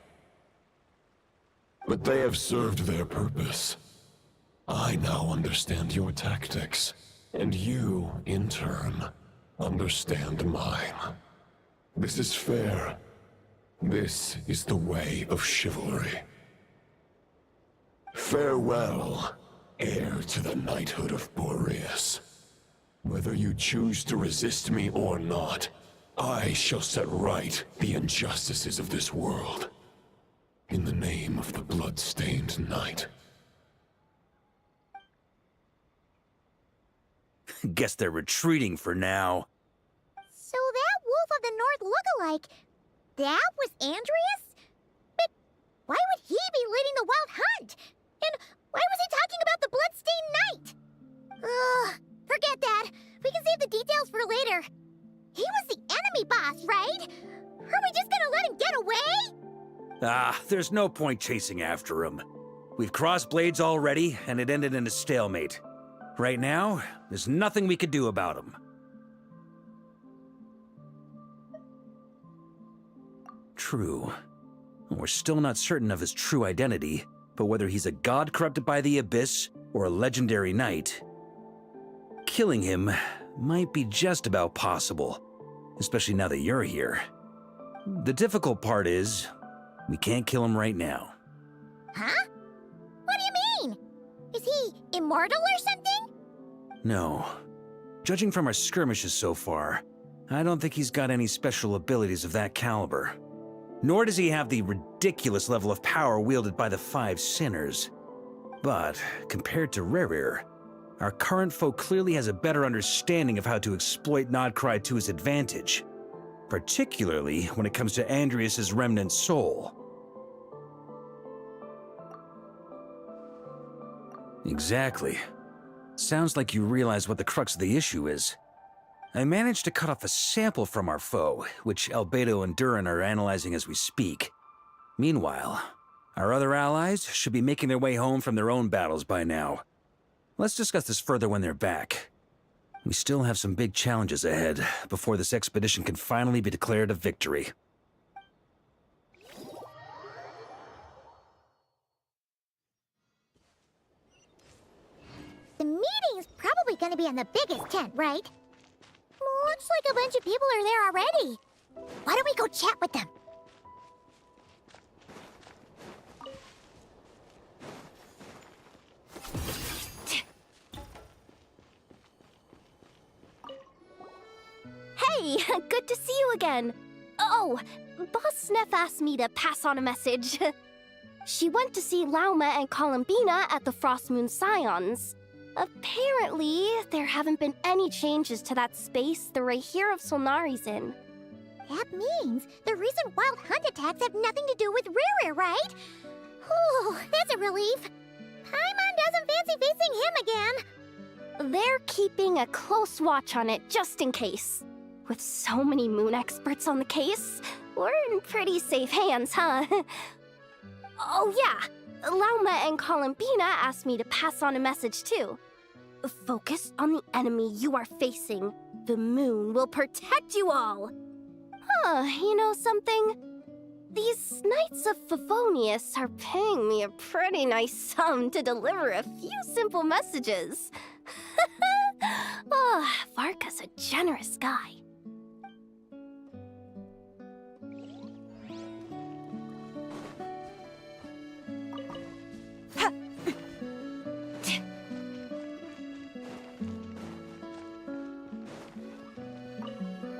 But they have served their purpose. I now understand your tactics, and you, in turn, understand mine. This is fair. This is the way of chivalry. Farewell, heir to the knighthood of Boreas. Whether you choose to resist me or not, I shall set right the injustices of this world. In the name of the blood-stained knight. Guess they're retreating for now. So that Wolf of the North lookalike, that was Andreas? But why would he be leading the Wild Hunt? And why was he talking about the Bloodstained Knight? Ugh, forget that. We can save the details for later. He was the enemy boss, right? Are we just gonna let him get away? Ah, there's no point chasing after him. We've crossed blades already, and it ended in a stalemate. Right now, there's nothing we could do about him. True. We're still not certain of his true identity, but whether he's a god corrupted by the Abyss or a legendary knight, killing him might be just about possible, especially now that you're here. The difficult part is, we can't kill him right now. Huh? What do you mean? Is he immortal or something? No. Judging from our skirmishes so far, I don't think he's got any special abilities of that caliber. Nor does he have the ridiculous level of power wielded by the Five Sinners. But, compared to Rerir, our current foe clearly has a better understanding of how to exploit Nodcry to his advantage, particularly when it comes to Andreas' remnant soul. Exactly. Sounds like you realize what the crux of the issue is. I managed to cut off a sample from our foe, which Albedo and Durin are analyzing as we speak. Meanwhile, our other allies should be making their way home from their own battles by now. Let's discuss this further when they're back. We still have some big challenges ahead before this expedition can finally be declared a victory. The meeting's probably gonna be in the biggest tent, right? Looks like a bunch of people are there already. Why don't we go chat with them? Hey, good to see you again. Oh, Boss Sneff asked me to pass on a message. She went to see Lauma and Columbina at the Frost Moon Scions. Apparently, there haven't been any changes to that space the Rahir of Solnari's in. That means the recent Wild Hunt attacks have nothing to do with Rerir, right? Whew, that's a relief. Paimon doesn't fancy facing him again. They're keeping a close watch on it just in case. With so many moon experts on the case, we're in pretty safe hands, huh? Oh yeah, Lauma and Columbina asked me to pass on a message too. Focus on the enemy you are facing. The moon will protect you all. You know something? These Knights of Favonius are paying me a pretty nice sum to deliver a few simple messages. Varka's a generous guy.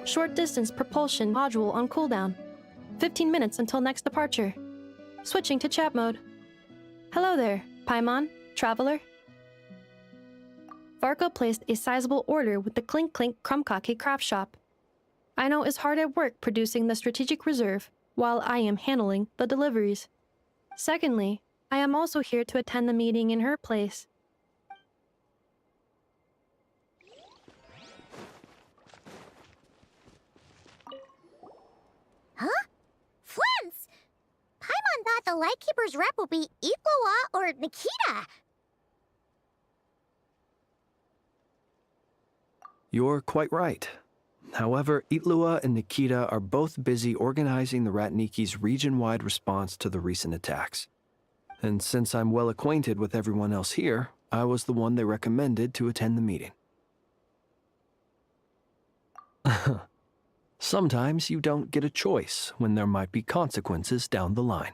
Short distance propulsion module on cooldown. 15 minutes until next departure. Switching to chat mode. Hello there, Paimon, traveler. Varka placed a sizable order with the Clink Clink Krumkake craft shop. Aino is hard at work producing the strategic reserve, while I am handling the deliveries. Secondly, I am also here to attend the meeting in her place. Huh? Flint's! Paimon thought the Lightkeeper's rep would be Iqua or Nikita. You're quite right. However, Itlua and Nikita are both busy organizing the Ratniki's region-wide response to the recent attacks. And since I'm well acquainted with everyone else here, I was the one they recommended to attend the meeting. Sometimes you don't get a choice when there might be consequences down the line.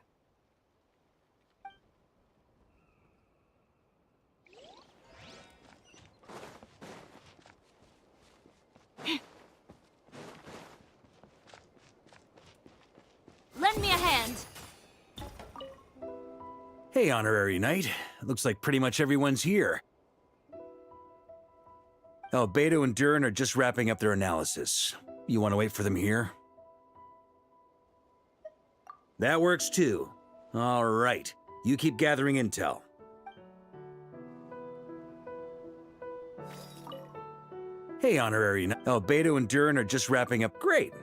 Lend me a hand. Hey, Honorary Knight. Looks like pretty much everyone's here. Oh, Beto and Durin are just wrapping up their analysis. You want to wait for them here? That works too. All right. You keep gathering intel. Hey, Honorary Knight. Oh, Beto and Durin are just wrapping up. Great.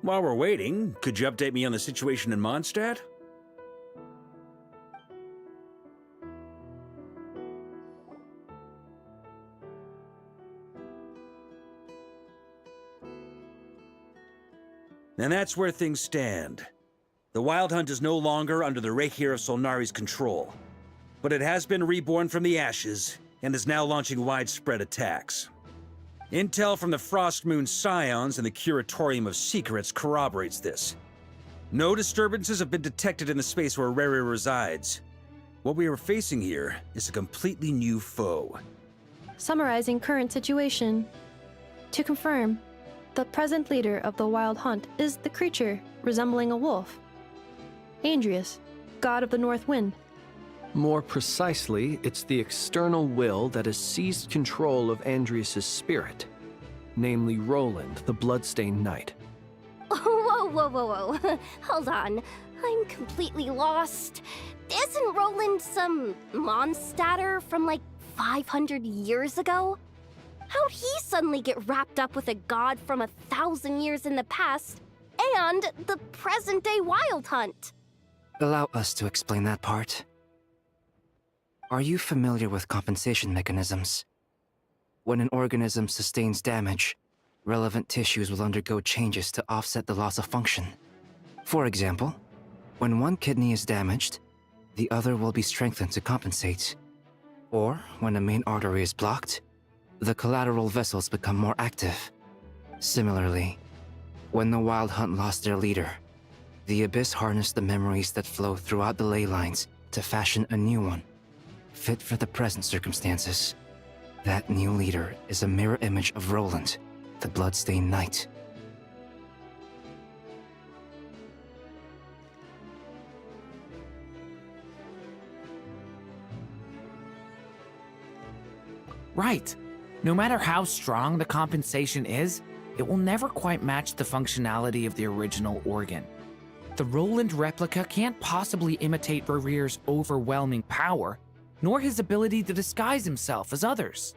While we're waiting, could you update me on the situation in Mondstadt? And that's where things stand. The Wild Hunt is no longer under the Reikir of Solnari's control, but it has been reborn from the ashes and is now launching widespread attacks. Intel from the Frostmoon Scions and the Curatorium of Secrets corroborates this. No disturbances have been detected in the space where Rere resides. What we are facing here is a completely new foe. Summarizing current situation. To confirm, the present leader of the Wild Hunt is the creature resembling a wolf. Andrius, god of the North Wind. More precisely, it's the external will that has seized control of Andrius' spirit, namely Roland, the Bloodstained Knight. Whoa. Hold on. I'm completely lost. Isn't Roland some Mondstadter from like 500 years ago? How'd he suddenly get wrapped up with a god from 1,000 years in the past and the present-day Wild Hunt? Allow us to explain that part. Are you familiar with compensation mechanisms? When an organism sustains damage, relevant tissues will undergo changes to offset the loss of function. For example, when one kidney is damaged, the other will be strengthened to compensate. Or when a main artery is blocked, the collateral vessels become more active. Similarly, when the Wild Hunt lost their leader, the Abyss harnessed the memories that flow throughout the ley lines to fashion a new one, fit for the present circumstances. That new leader is a mirror image of Roland, the Bloodstained Knight. Right. No matter how strong the compensation is, it will never quite match the functionality of the original organ. The Roland replica can't possibly imitate Barir's overwhelming power, nor his ability to disguise himself as others.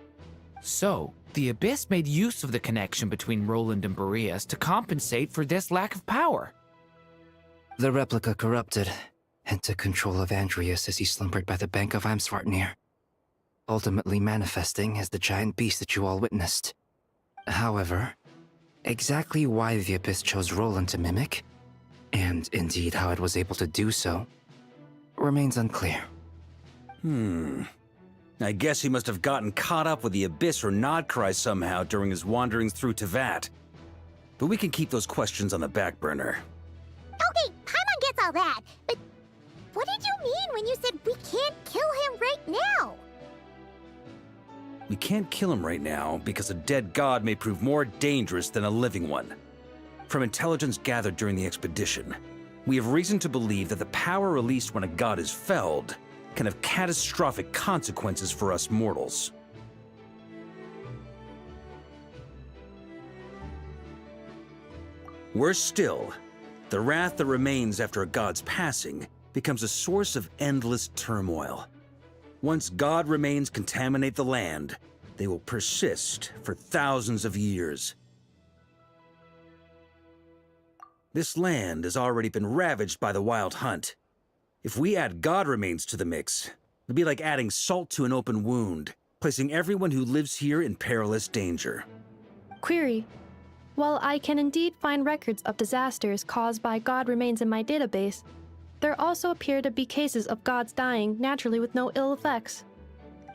So, the Abyss made use of the connection between Roland and Boreas to compensate for this lack of power. The replica corrupted and took control of Andrius as he slumbered by the bank of Amsvartnir. ultimately manifesting as the giant beast that you all witnessed. However, exactly why the Abyss chose Roland to mimic, and indeed how it was able to do so, remains unclear. I guess he must have gotten caught up with the Abyss or Nodcry somehow during his wanderings through Tevat. But we can keep those questions on the back burner. Okay, Paimon gets all that, but what did you mean when you said we can't kill him right now? We can't kill him right now because a dead god may prove more dangerous than a living one. From intelligence gathered during the expedition, we have reason to believe that the power released when a god is felled can have catastrophic consequences for us mortals. Worse still, the wrath that remains after a god's passing becomes a source of endless turmoil. Once god remains contaminate the land, they will persist for thousands of years. This land has already been ravaged by the Wild Hunt. If we add god remains to the mix, it'd be like adding salt to an open wound, placing everyone who lives here in perilous danger. Query. While I can indeed find records of disasters caused by god remains in my database, there also appear to be cases of gods dying naturally with no ill effects.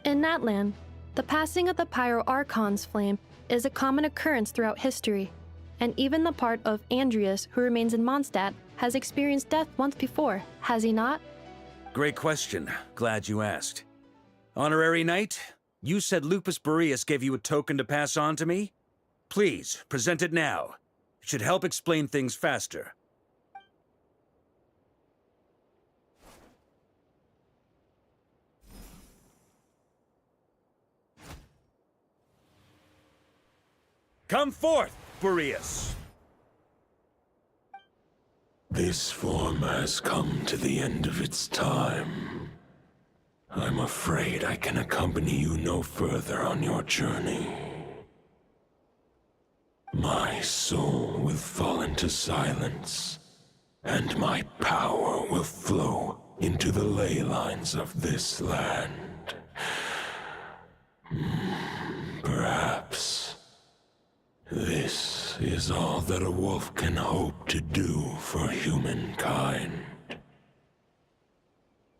In that land, the passing of the Pyro-Archon's flame is a common occurrence throughout history, and even the part of Andreas who remains in Mondstadt has experienced death once before, has he not? Great question. Glad you asked. Honorary Knight, you said Lupus Boreas gave you a token to pass on to me? Please, present it now. It should help explain things faster. Come forth, Boreas! This form has come to the end of its time. I'm afraid I can accompany you no further on your journey. My soul will fall into silence, and my power will flow into the ley lines of this land. Perhaps this is all that a wolf can hope to do for humankind.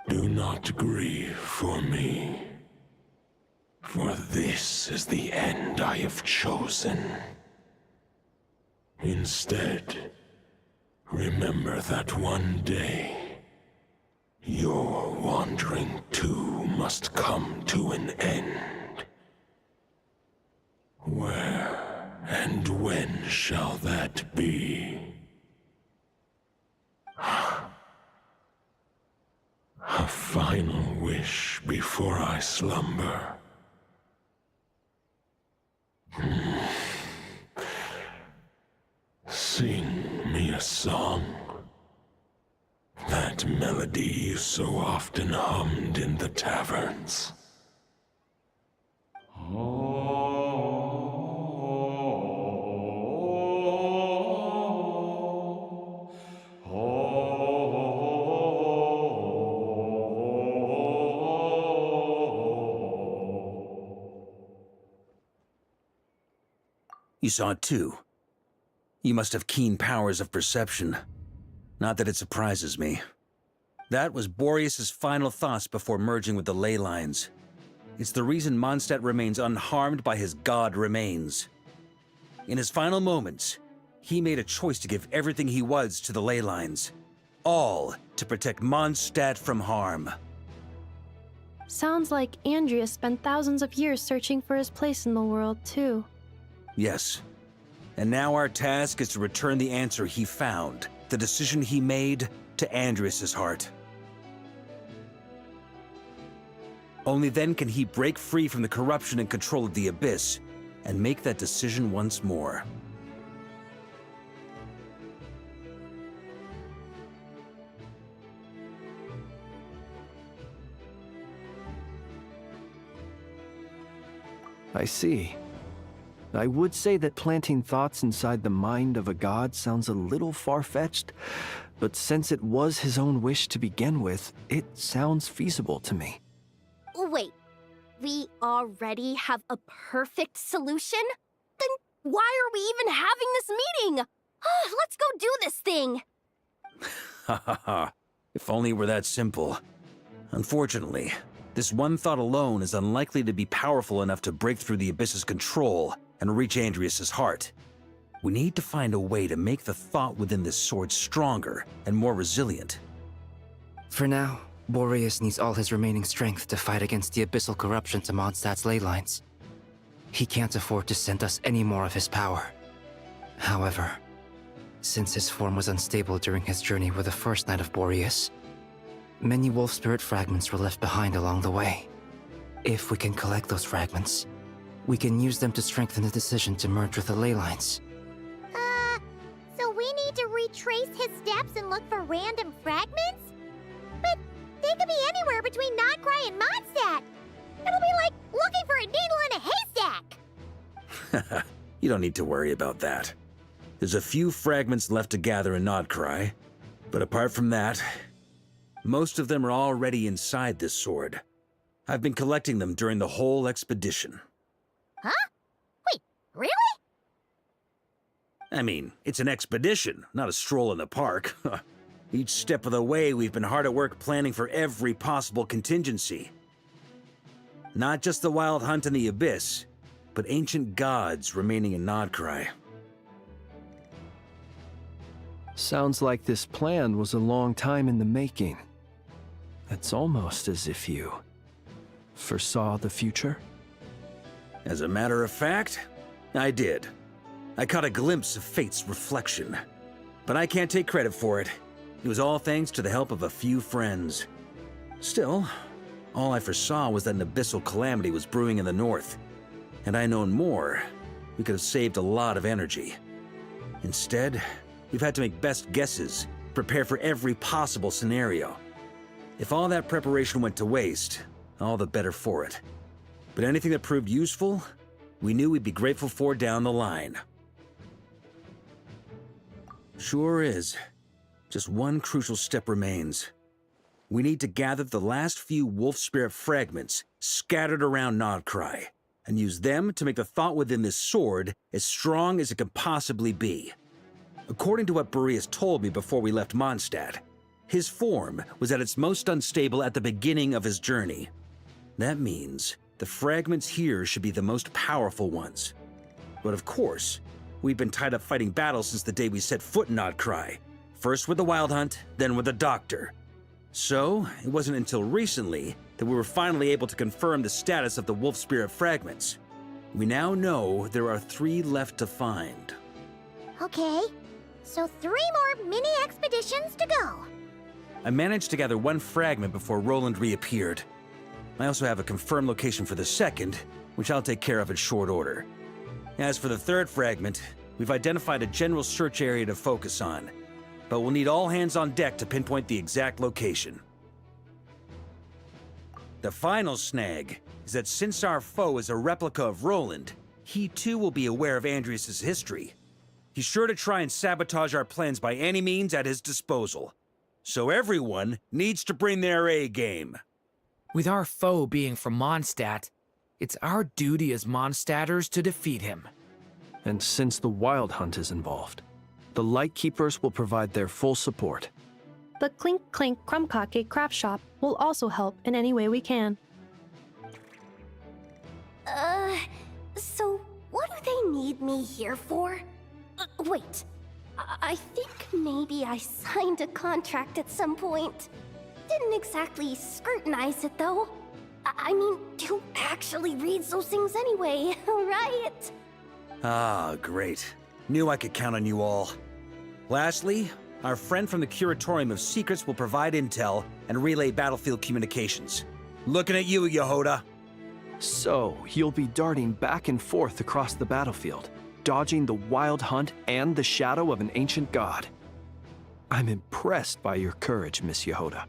Do not grieve for me, for this is the end I have chosen. Instead, remember that one day, your wandering too must come to an end. Where and when shall that be? A final wish before I slumber. Sing me a song. That melody you so often hummed in the taverns. You saw it too. You must have keen powers of perception. Not that it surprises me. That was Boreas' final thoughts before merging with the ley lines. It's the reason Mondstadt remains unharmed by his god remains. In his final moments, he made a choice to give everything he was to the ley lines. All to protect Mondstadt from harm. Sounds like Andreas spent thousands of years searching for his place in the world, too. Yes. And now our task is to return the answer he found, the decision he made, to Andreas' heart. Only then can he break free from the corruption and control of the Abyss, and make that decision once more. I see. I would say that planting thoughts inside the mind of a god sounds a little far-fetched, but since it was his own wish to begin with, it sounds feasible to me. Wait, We already have a perfect solution? Then why are we even having this meeting? Let's go do this thing! Ha ha ha. If only it were that simple. Unfortunately, this one thought alone is unlikely to be powerful enough to break through the Abyss's control and reach Andrias' heart. We need to find a way to make the thought within this sword stronger and more resilient. For now, Boreas needs all his remaining strength to fight against the abyssal corruption to Mondstadt's ley lines. He can't afford to send us any more of his power. However, since his form was unstable during his journey with the first night of Boreas, many wolf spirit fragments were left behind along the way. If we can collect those fragments, we can use them to strengthen the decision to merge with the ley lines. So we need to retrace his steps and look for random fragments? But they could be anywhere between Nodcry and Mondstadt. It'll be like looking for a needle in a haystack. You don't need to worry about that. There's a few fragments left to gather in Nodcry, but apart from that, most of them are already inside this sword. I've been collecting them during the whole expedition. Huh? Wait, really? I mean, it's an expedition, not a stroll in the park. Each step of the way, we've been hard at work planning for every possible contingency. Not just the wild hunt in the Abyss, but ancient gods remaining in Nodcry. Sounds like this plan was a long time in the making. It's almost as if you foresaw the future. As a matter of fact, I did. I caught a glimpse of fate's reflection. But I can't take credit for it. It was all thanks to the help of a few friends. Still, all I foresaw was that an abyssal calamity was brewing in the north. Had I known more, we could have saved a lot of energy. Instead, we've had to make best guesses, prepare for every possible scenario. If all that preparation went to waste, all the better for it. But anything that proved useful, we knew we'd be grateful for down the line. Sure is. Just one crucial step remains. We need to gather the last few wolf spirit fragments scattered around Nodcry, and use them to make the thought within this sword as strong as it can possibly be. According to what Boreas told me before we left Mondstadt, his form was at its most unstable at the beginning of his journey. That means the fragments here should be the most powerful ones. But of course, we've been tied up fighting battles since the day we set foot in Nodcry. First with the Wild Hunt, then with the Doctor. So, it wasn't until recently that we were finally able to confirm the status of the Wolf Spirit fragments. We now know there are 3 left to find. Okay, so 3 more mini expeditions to go. I managed to gather 1 fragment before Roland reappeared. I also have a confirmed location for the second, which I'll take care of in short order. As for the 3rd fragment, we've identified a general search area to focus on, but we'll need all hands on deck to pinpoint the exact location. The final snag is that since our foe is a replica of Roland, he too will be aware of Andrias' history. He's sure to try and sabotage our plans by any means at his disposal. So everyone needs to bring their A-game. With our foe being from Mondstadt, it's our duty as Mondstadters to defeat him. And since the Wild Hunt is involved, the Lightkeepers will provide their full support. The Clink Clink Krumkake craft shop will also help in any way we can. So what do they need me here for? Wait, I think maybe I signed a contract at some point. Didn't exactly scrutinize it though. I mean, who actually reads those things anyway, right? Ah, great. Knew I could count on you all. Lastly, our friend from the Curatorium of Secrets will provide intel and relay battlefield communications. Looking at you, Yehoda. So, you'll be darting back and forth across the battlefield, dodging the Wild Hunt and the shadow of an ancient god. I'm impressed by your courage, Miss Yehoda.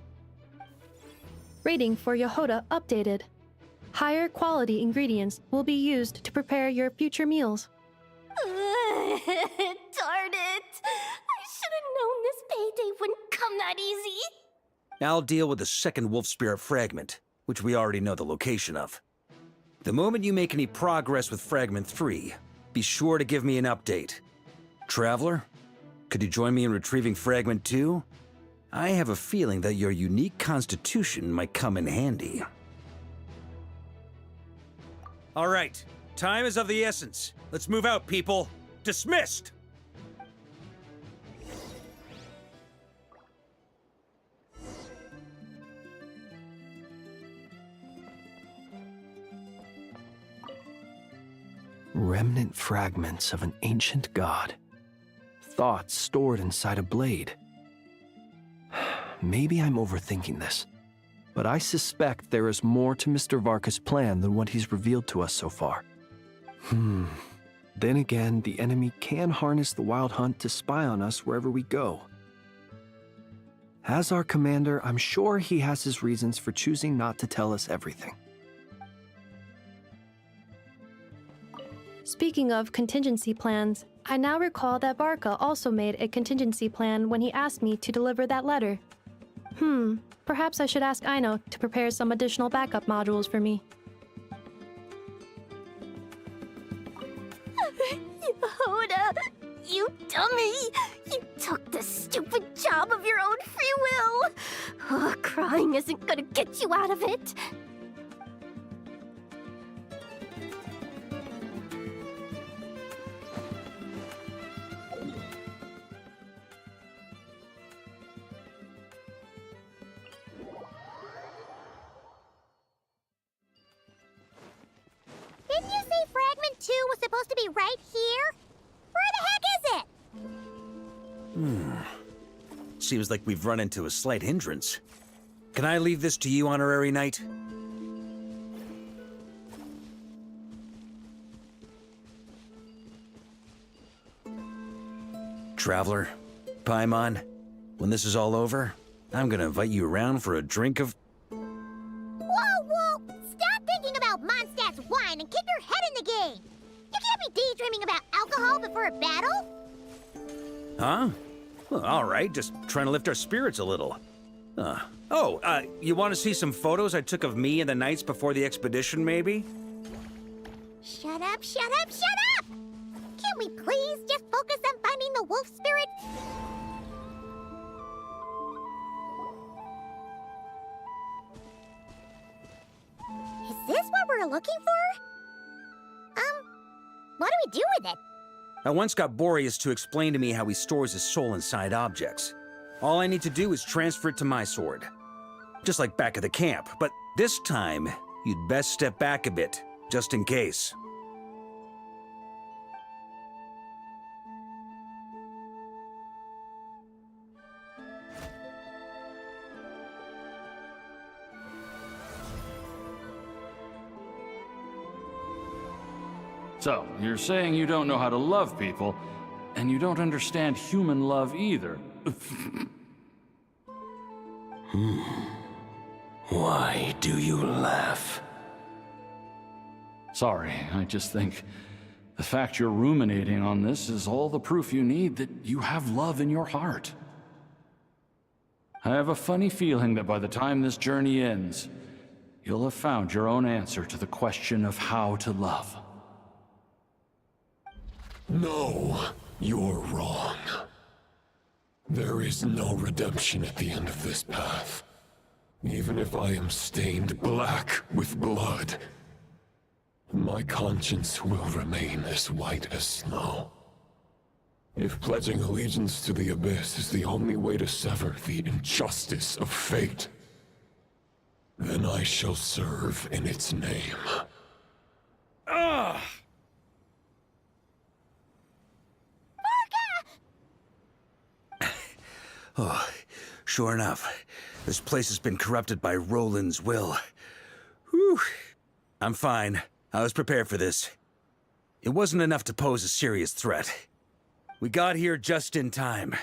Rating for Yehoda updated. Higher quality ingredients will be used to prepare your future meals. Darn it! I should have known this payday wouldn't come that easy. I'll deal with the second Wolf Spirit fragment, which we already know the location of. The moment you make any progress with Fragment 3, be sure to give me an update. Traveler, could you join me in retrieving Fragment 2? I have a feeling that your unique constitution might come in handy. All right, time is of the essence. Let's move out, people. Dismissed! Remnant fragments of an ancient god. Thoughts stored inside a blade. Maybe I'm overthinking this, but I suspect there is more to Mr. Varka's plan than what he's revealed to us so far. Then again, the enemy can harness the Wild Hunt to spy on us wherever we go. As our commander, I'm sure he has his reasons for choosing not to tell us everything. Speaking of contingency plans, I now recall that Varka also made a contingency plan when he asked me to deliver that letter. Perhaps I should ask Aino to prepare some additional backup modules for me. Yehoda, you dummy! You took the stupid job of your own free will! Oh, crying isn't gonna get you out of it! Didn't you say Fragment 2 was supposed to be right here? Where the heck is it? Seems like we've run into a slight hindrance. Can I leave this to you, Honorary Knight? Traveler, Paimon, when this is all over, I'm gonna invite you around for a drink of... Whoa! Stop thinking about Mondstadt's wine and keep your head in the game! You can't be daydreaming about alcohol before a battle! Huh? Well, all right, just trying to lift our spirits a little. You want to see some photos I took of me and the knights before the expedition, maybe? Shut up! Can't we please just focus on finding the wolf spirit? Is this what we're looking for? What do we do with it? I once got Boreas to explain to me how he stores his soul inside objects. All I need to do is transfer it to my sword. Just like back at the camp, but this time, you'd best step back a bit, just in case. So, you're saying you don't know how to love people, and you don't understand human love either. Why do you laugh? Sorry, I just think the fact you're ruminating on this is all the proof you need that you have love in your heart. I have a funny feeling that by the time this journey ends, you'll have found your own answer to the question of how to love. No, you're wrong. There is no redemption at the end of this path. Even if I am stained black with blood, my conscience will remain as white as snow. If pledging allegiance to the Abyss is the only way to sever the injustice of fate, then I shall serve in its name. Ugh! Oh, sure enough, this place has been corrupted by Roland's will. Whew. I'm fine. I was prepared for this. It wasn't enough to pose a serious threat. We got here just in time.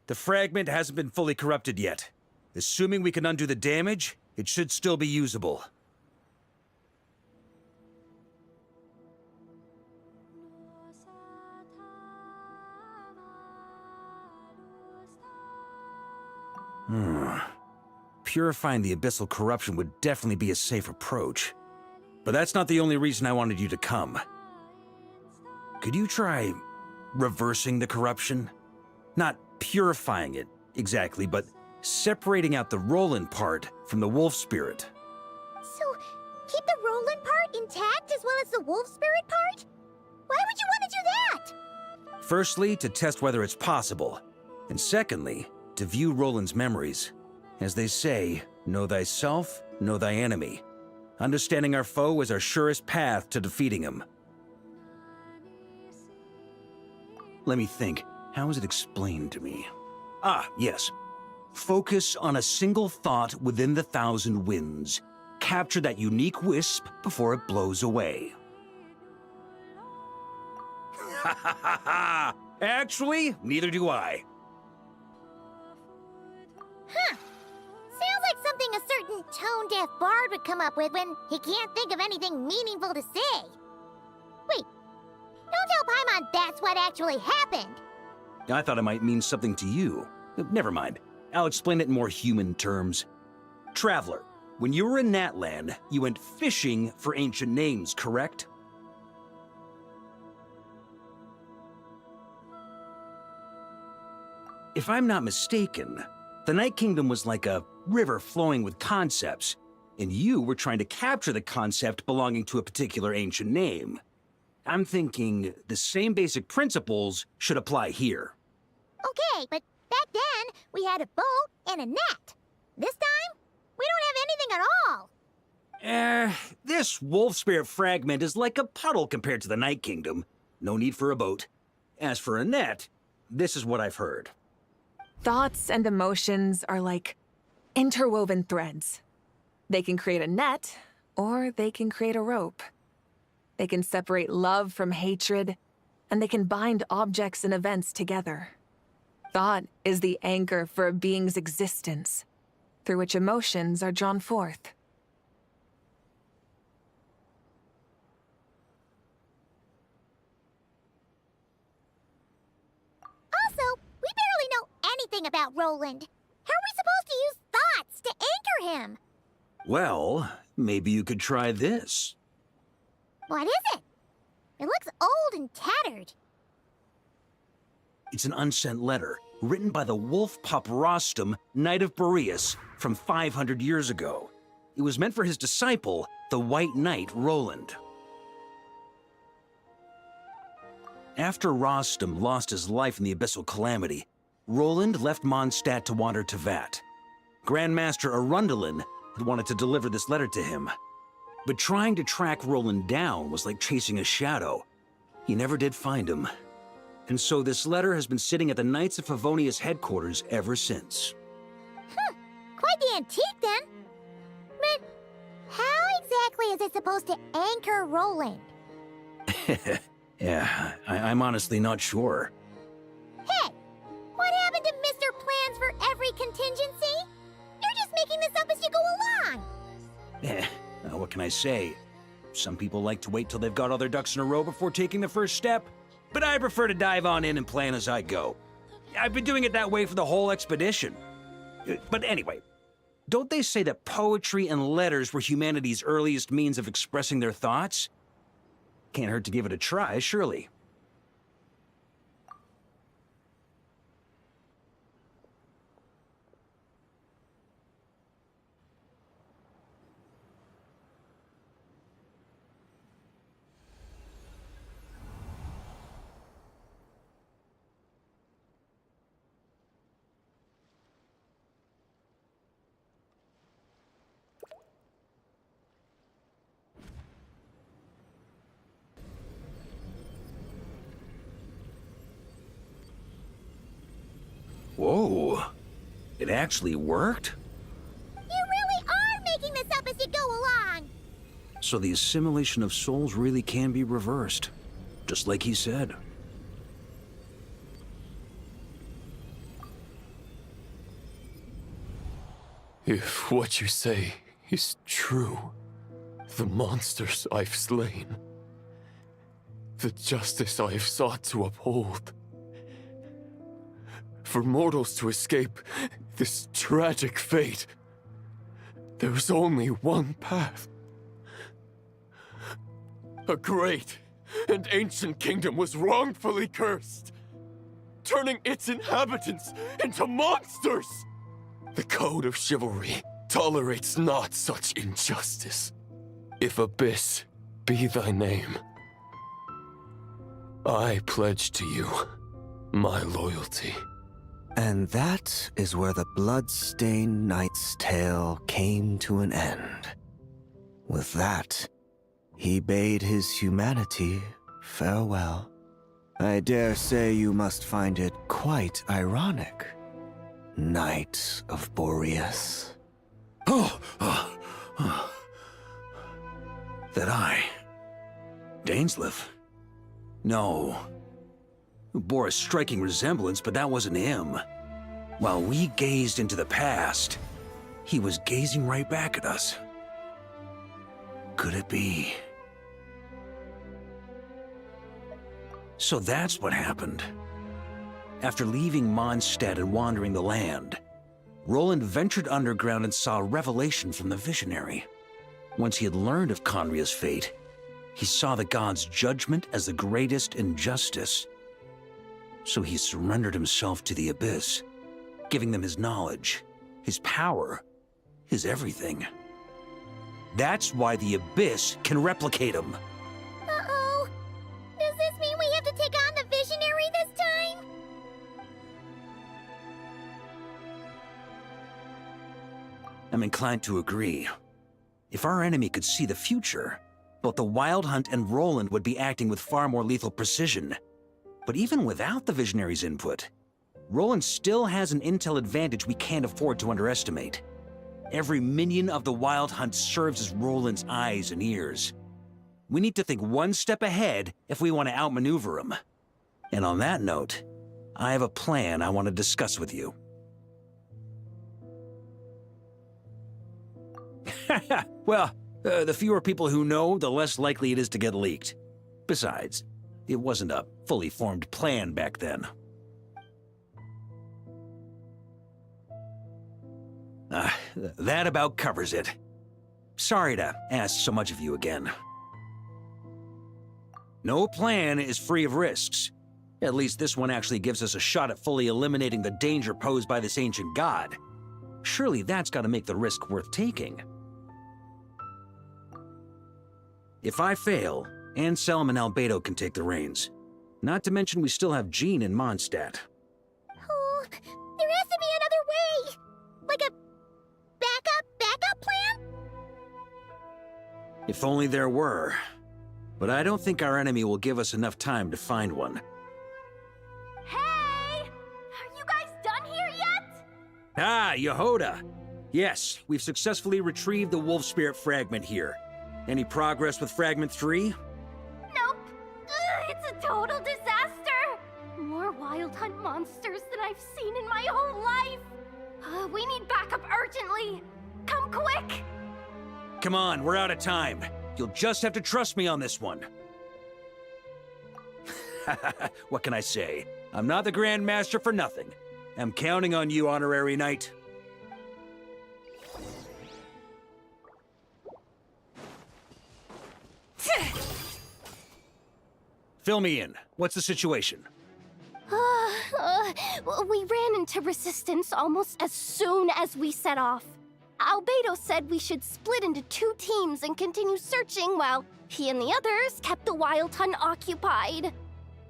The fragment hasn't been fully corrupted yet. Assuming we can undo the damage, it should still be usable. Purifying the abyssal corruption would definitely be a safe approach. But that's not the only reason I wanted you to come. Could you try reversing the corruption? Not purifying it, exactly, but separating out the Roland part from the wolf spirit. So, keep the Roland part intact as well as the wolf spirit part? Why would you want to do that? Firstly, to test whether it's possible. And secondly, to view Roland's memories. As they say, know thyself, know thy enemy. Understanding our foe is our surest path to defeating him. Let me think. How is it explained to me? Ah, yes. Focus on a single thought within the 1,000 winds. Capture that unique wisp before it blows away. Ha ha ha ha! Actually, neither do I. Huh. Sounds like something a certain tone-deaf bard would come up with when he can't think of anything meaningful to say. Wait, don't tell Paimon that's what actually happened. I thought it might mean something to you. Never mind. I'll explain it in more human terms. Traveler, when you were in Natland, you went fishing for ancient names, correct? If I'm not mistaken, the Night Kingdom was like a river flowing with concepts, and you were trying to capture the concept belonging to a particular ancient name. I'm thinking the same basic principles should apply here. Okay, but back then, we had a boat and a net. This time, we don't have anything at all. This wolf spirit fragment is like a puddle compared to the Night Kingdom. No need for a boat. As for a net, this is what I've heard. Thoughts and emotions are like interwoven threads. They can create a net, or they can create a rope. They can separate love from hatred, and they can bind objects and events together. Thought is the anchor for a being's existence, through which emotions are drawn forth. Also, we barely know anything about Roland. How are we supposed to use thoughts to anchor him? Well, maybe you could try this. What is it? It looks old and tattered. It's an unsent letter, written by the wolf pup Rostam, Knight of Boreas, from 500 years ago. It was meant for his disciple, the White Knight Roland. After Rostam lost his life in the Abyssal Calamity, Roland left Mondstadt to wander to Vat. Grandmaster Arundelen had wanted to deliver this letter to him. But trying to track Roland down was like chasing a shadow. He never did find him. And so this letter has been sitting at the Knights of Favonia's headquarters ever since. Quite the antique then. But how exactly is it supposed to anchor Roland? Yeah, I'm honestly not sure. Hey, what happened to Mr. Plans for every contingency? You're just making this up as you go along. What can I say? Some people like to wait till they've got all their ducks in a row before taking the first step, but I prefer to dive on in and plan as I go. I've been doing it that way for the whole expedition. But anyway, don't they say that poetry and letters were humanity's earliest means of expressing their thoughts? Can't hurt to give it a try, surely. Whoa, it actually worked? You really are making this up as you go along. So the assimilation of souls really can be reversed, just like he said. If what you say is true, the monsters I've slain, the justice I have sought to uphold, for mortals to escape this tragic fate, there's only one path. A great and ancient kingdom was wrongfully cursed, turning its inhabitants into monsters! The code of chivalry tolerates not such injustice. If Abyss be thy name, I pledge to you my loyalty. And that is where the blood-stained knight's tale came to an end. With that, he bade his humanity farewell. I dare say you must find it quite ironic, Knight of Boreas. That I... Dainsleif? No. Bore a striking resemblance, but that wasn't him. While we gazed into the past, he was gazing right back at us. Could it be? So that's what happened. After leaving Mondstadt and wandering the land, Roland ventured underground and saw a revelation from the Visionary. Once he had learned of Conria's fate, he saw the gods' judgment as the greatest injustice. So he surrendered himself to the Abyss, giving them his knowledge, his power, his everything. That's why the Abyss can replicate him. Uh-oh. Does this mean we have to take on the Visionary this time? I'm inclined to agree. If our enemy could see the future, both the Wild Hunt and Roland would be acting with far more lethal precision. But even without the Visionary's input, Roland still has an intel advantage we can't afford to underestimate. Every minion of the Wild Hunt serves as Roland's eyes and ears. We need to think one step ahead if we want to outmaneuver him. And on that note, I have a plan I want to discuss with you. Well, the fewer people who know, the less likely it is to get leaked. Besides, it wasn't a fully formed plan back then. That about covers it. Sorry to ask so much of you again. No plan is free of risks. At least this one actually gives us a shot at fully eliminating the danger posed by this ancient god. Surely that's got to make the risk worth taking. If I fail, Anselm and Albedo can take the reins. Not to mention we still have Jean in Mondstadt. Oh, there has to be another way! Like a backup plan? If only there were. But I don't think our enemy will give us enough time to find one. Hey! Are you guys done here yet? Ah, Yehoda! Yes, we've successfully retrieved the Wolf Spirit fragment here. Any progress with Fragment 3? Nope. It's a total disaster! More Wild Hunt monsters than I've seen in my whole life! We need backup urgently! Come quick! Come on, we're out of time. You'll just have to trust me on this one. What can I say? I'm not the Grand Master for nothing. I'm counting on you, Honorary Knight. Fill me in. What's the situation? We ran into resistance almost as soon as we set off. Albedo said we should split into 2 teams and continue searching while he and the others kept the Wild Hunt occupied.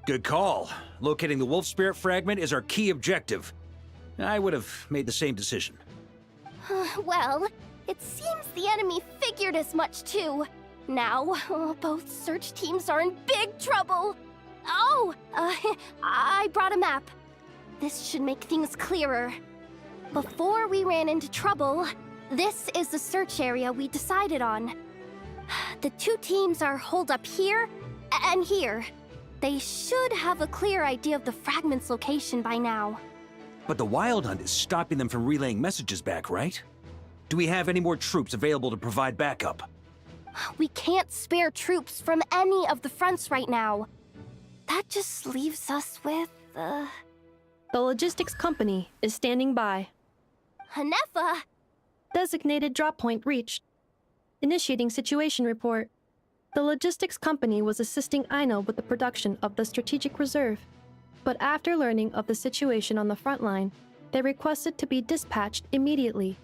Good call. Locating the Wolf Spirit fragment is our key objective. I would have made the same decision. Well, it seems the enemy figured as much too. Now, both search teams are in big trouble. Oh, I brought a map. This should make things clearer. Before we ran into trouble, this is the search area we decided on. The 2 teams are holed up here and here. They should have a clear idea of the fragment's location by now. But the Wild Hunt is stopping them from relaying messages back, right? Do we have any more troops available to provide backup? We can't spare troops from any of the fronts right now. That just leaves us with, The logistics company is standing by. Hanefa! Designated drop point reached. Initiating situation report. The logistics company was assisting Aino with the production of the strategic reserve. But after learning of the situation on the front line, they requested to be dispatched immediately.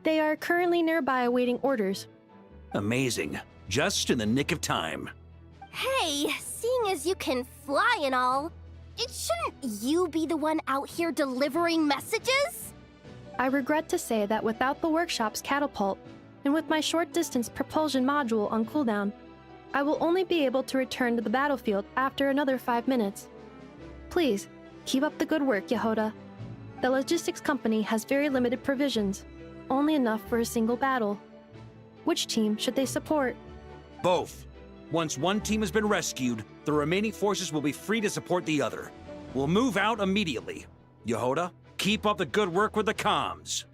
They are currently nearby awaiting orders. Amazing. Just in the nick of time. Hey, seeing as you can fly and all, shouldn't you be the one out here delivering messages? I regret to say that without the workshop's catapult, and with my short-distance propulsion module on cooldown, I will only be able to return to the battlefield after another 5 minutes. Please, keep up the good work, Yehoda. The logistics company has very limited provisions, only enough for a single battle. Which team should they support? Both. Once one team has been rescued, the remaining forces will be free to support the other. We'll move out immediately. Yehoda, keep up the good work with the comms.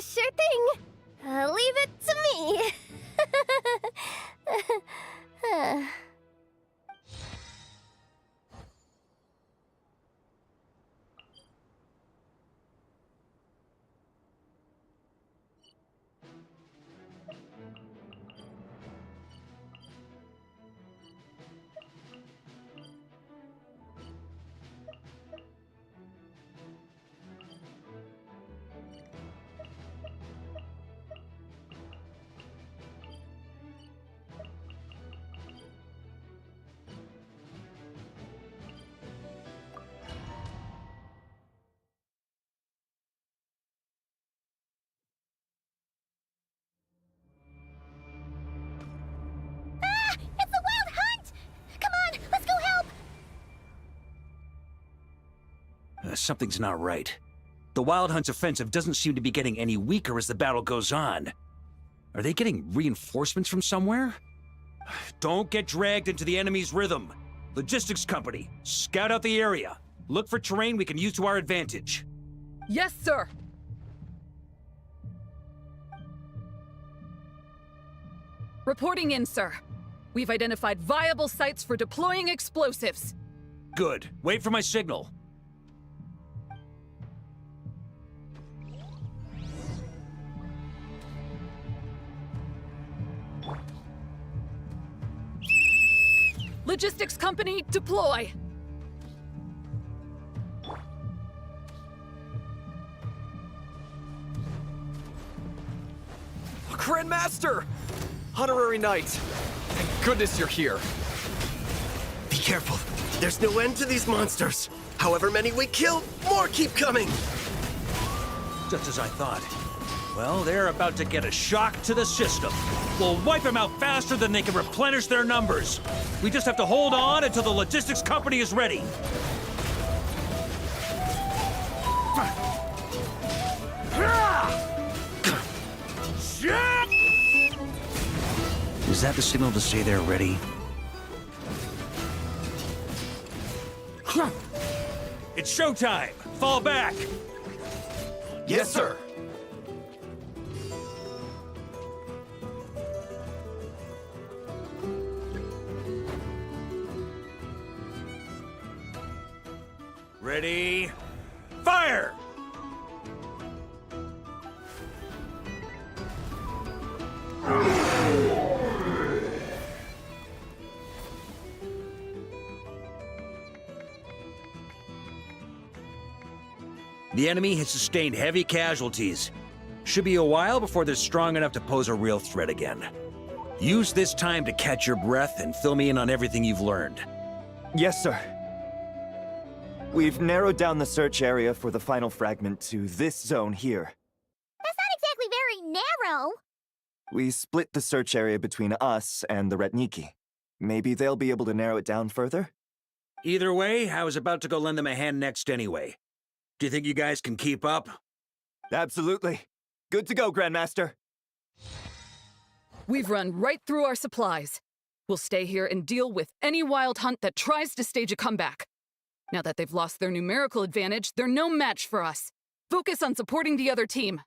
Sure thing. Leave it to me. It's the Wild Hunt! Come on, let's go help! Something's not right. The Wild Hunt's offensive doesn't seem to be getting any weaker as the battle goes on. Are they getting reinforcements from somewhere? Don't get dragged into the enemy's rhythm. Logistics company, scout out the area. Look for terrain we can use to our advantage. Yes, sir. Reporting in, sir. We've identified viable sites for deploying explosives. Good. Wait for my signal. Logistics company, deploy! Grandmaster! Honorary Knight! Thank goodness you're here. Be careful. There's no end to these monsters. However many we kill, more keep coming. Just as I thought. Well, they're about to get a shock to the system. We'll wipe them out faster than they can replenish their numbers. We just have to hold on until the logistics company is ready. Is that the signal to say they're ready? It's showtime! Fall back! Yes, sir. Ready? Fire! The enemy has sustained heavy casualties. Should be a while before they're strong enough to pose a real threat again. Use this time to catch your breath and fill me in on everything you've learned. Yes, sir. We've narrowed down the search area for the final fragment to this zone here. That's not exactly very narrow. We split the search area between us and the Retniki. Maybe they'll be able to narrow it down further? Either way, I was about to go lend them a hand next anyway. Do you think you guys can keep up? Absolutely. Good to go, Grandmaster. We've run right through our supplies. We'll stay here and deal with any Wild Hunt that tries to stage a comeback. Now that they've lost their numerical advantage, they're no match for us. Focus on supporting the other team.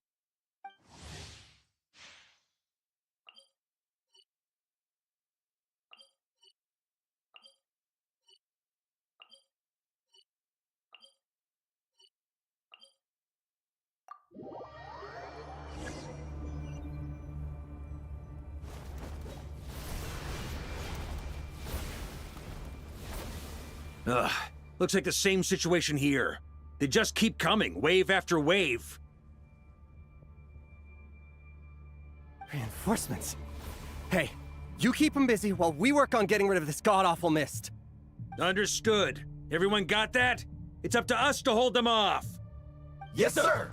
Ugh, looks like the same situation here. They just keep coming, wave after wave. Reinforcements. Hey, you keep them busy while we work on getting rid of this god-awful mist. Understood. Everyone got that? It's up to us to hold them off. Yes, sir!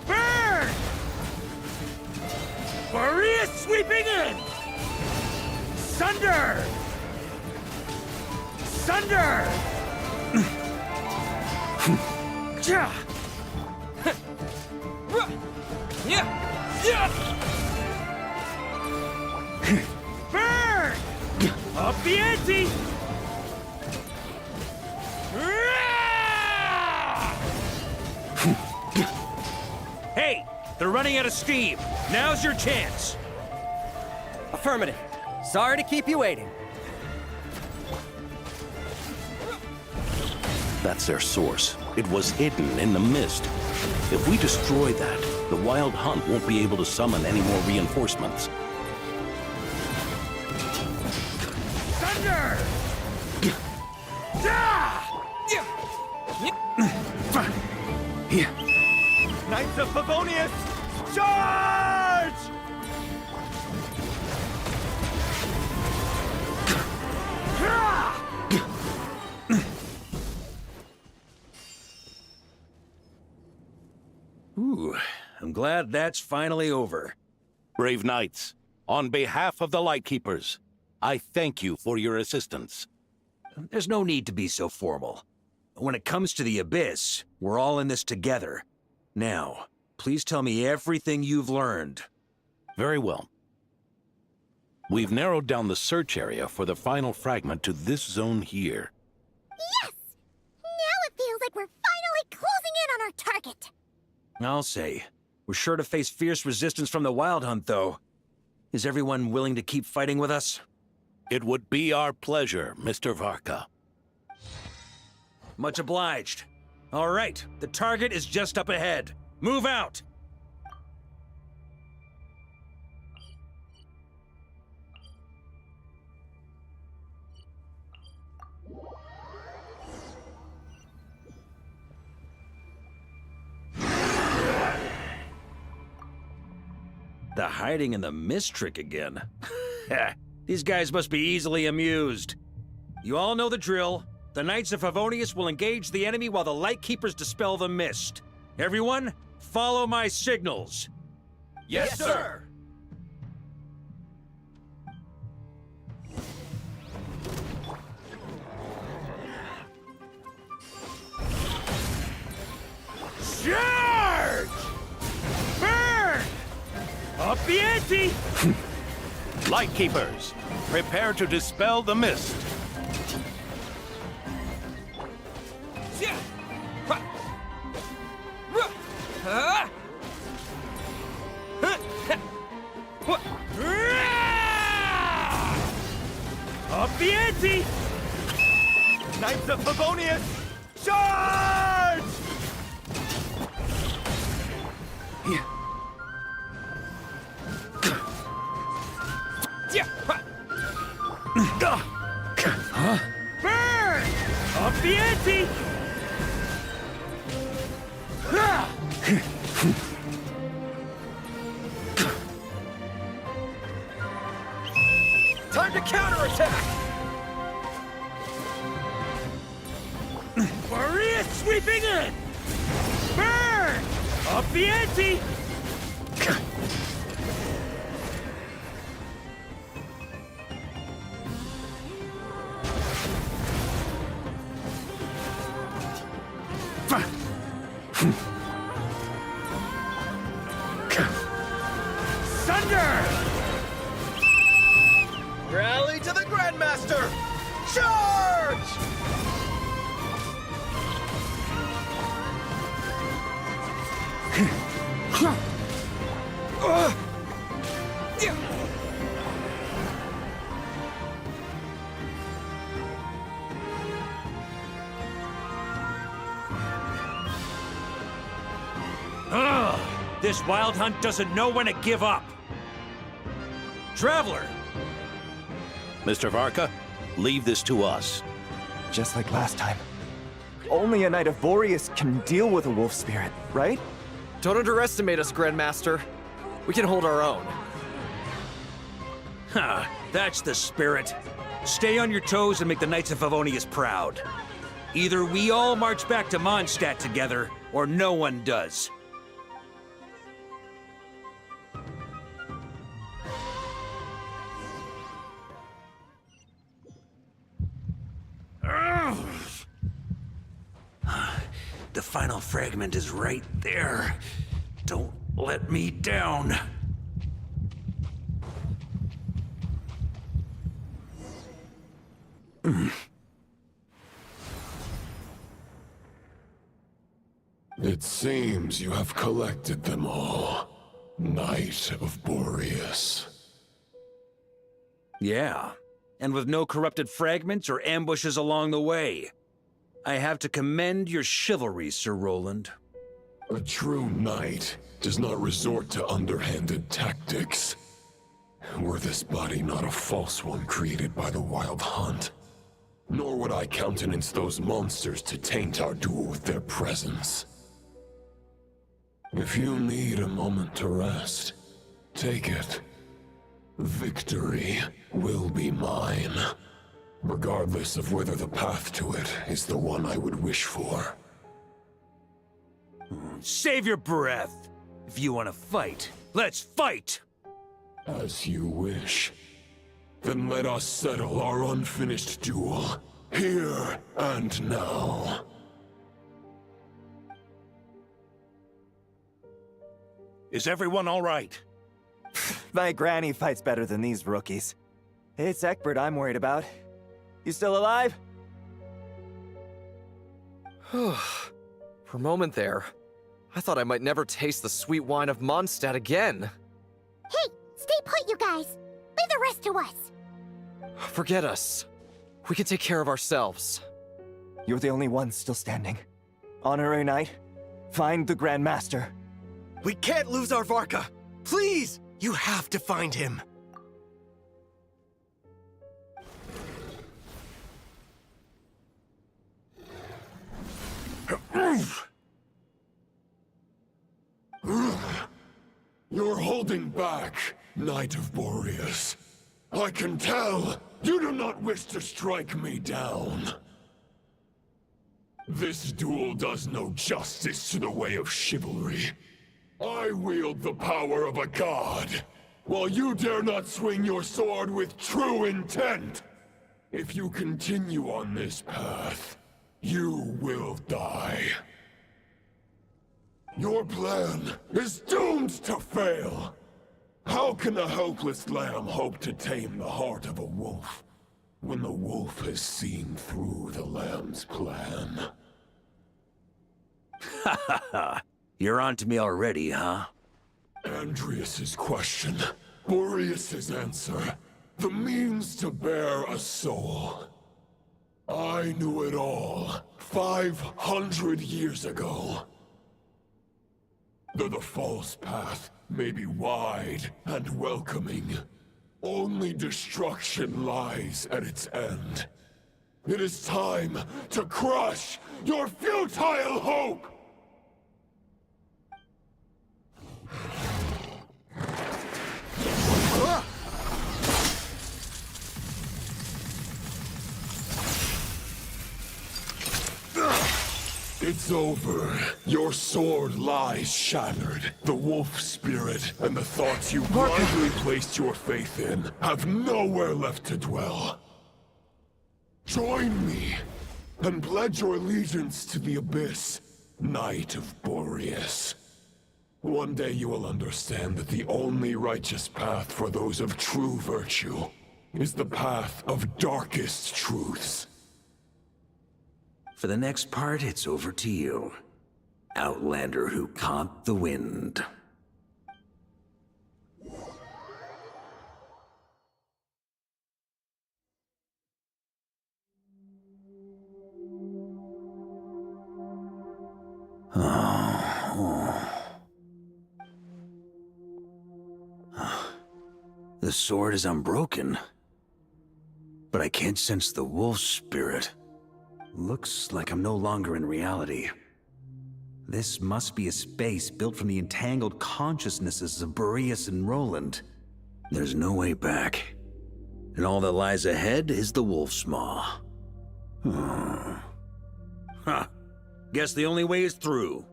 Burn! Maria sweeping in! Sunder! Sunder! Ja! Burn! Up the ante! Hey, they're running out of steam. Now's your chance. Affirmative. Sorry to keep you waiting. That's their source. It was hidden in the mist. If we destroy that, the Wild Hunt won't be able to summon any more reinforcements. Thunder! Knights of Favonius, charge! Ooh, I'm glad that's finally over. Brave knights, on behalf of the Lightkeepers, I thank you for your assistance. There's no need to be so formal. When it comes to the Abyss, we're all in this together. Now, please tell me everything you've learned. Very well. We've narrowed down the search area for the final fragment to this zone here. Yes! Now it feels like we're finally closing in on our target. I'll say. We're sure to face fierce resistance from the Wild Hunt, though. Is everyone willing to keep fighting with us? It would be our pleasure, Mr. Varka. Much obliged. All right, the target is just up ahead. Move out! The hiding in the mist trick again. These guys must be easily amused. You all know the drill. The Knights of Favonius will engage the enemy while the Lightkeepers dispel the mist. Everyone, follow my signals. Yes, sir! Charge! Burn! Up the ante! Lightkeepers, prepare to dispel the mist. Up the ante! Knights of Favonius, charge! Burn! Up the ante! Time to counterattack! Maria sweeping in! Burn! Up the ante! Sunder! Rally to the Grandmaster! Charge! This wild hunt doesn't know when to give up. Traveler! Mr. Varka, leave this to us. Just like last time. Only a Knight of Boreas can deal with a wolf spirit, right? Don't underestimate us, Grandmaster. We can hold our own. Ha, that's the spirit. Stay on your toes and make the Knights of Favonius proud. Either we all march back to Mondstadt together, or no one does. The final fragment is right there. Don't let me down. It seems you have collected them all, Knight of Boreas. Yeah, and with no corrupted fragments or ambushes along the way. I have to commend your chivalry, Sir Roland. A true knight does not resort to underhanded tactics. Were this body not a false one created by the Wild Hunt, nor would I countenance those monsters to taint our duel with their presence. If you need a moment to rest, take it. Victory will be mine, regardless of whether the path to it is the one I would wish for. Save your breath! If you want to fight, let's fight! As you wish. Then let us settle our unfinished duel, here and now. Is everyone all right? My granny fights better than these rookies. It's Egbert I'm worried about. You still alive? For a moment there, I thought I might never taste the sweet wine of Mondstadt again. Hey, stay put, you guys. Leave the rest to us. Forget us. We can take care of ourselves. You're the only one still standing. Honorary Knight, find the Grand Master. We can't lose our Varka! Please! You have to find him! You're holding back, Knight of Boreas. I can tell you do not wish to strike me down. This duel does no justice to the way of chivalry. I wield the power of a god, while you dare not swing your sword with true intent. If you continue on this path, you will die. Your plan is doomed to fail. How can a helpless lamb hope to tame the heart of a wolf, when the wolf has seen through the lamb's plan? Ha ha ha! You're on to me already, huh? Andrias's question, Boreas's answer, the means to bear a soul. I knew it all 500 years ago. Though the false path may be wide and welcoming, only destruction lies at its end. It is time to crush your futile hope! It's over. Your sword lies shattered. The wolf spirit and the thoughts you blindly placed your faith in have nowhere left to dwell. Join me and pledge your allegiance to the abyss, Knight of Boreas. One day you will understand that the only righteous path for those of true virtue is the path of darkest truths. For the next part, it's over to you. Outlander who caught the wind. The sword is unbroken, but I can't sense the wolf spirit. Looks like I'm no longer in reality. This must be a space built from the entangled consciousnesses of Boreas and Roland. There's no way back. And all that lies ahead is the wolf's maw. Huh. Guess the only way is through.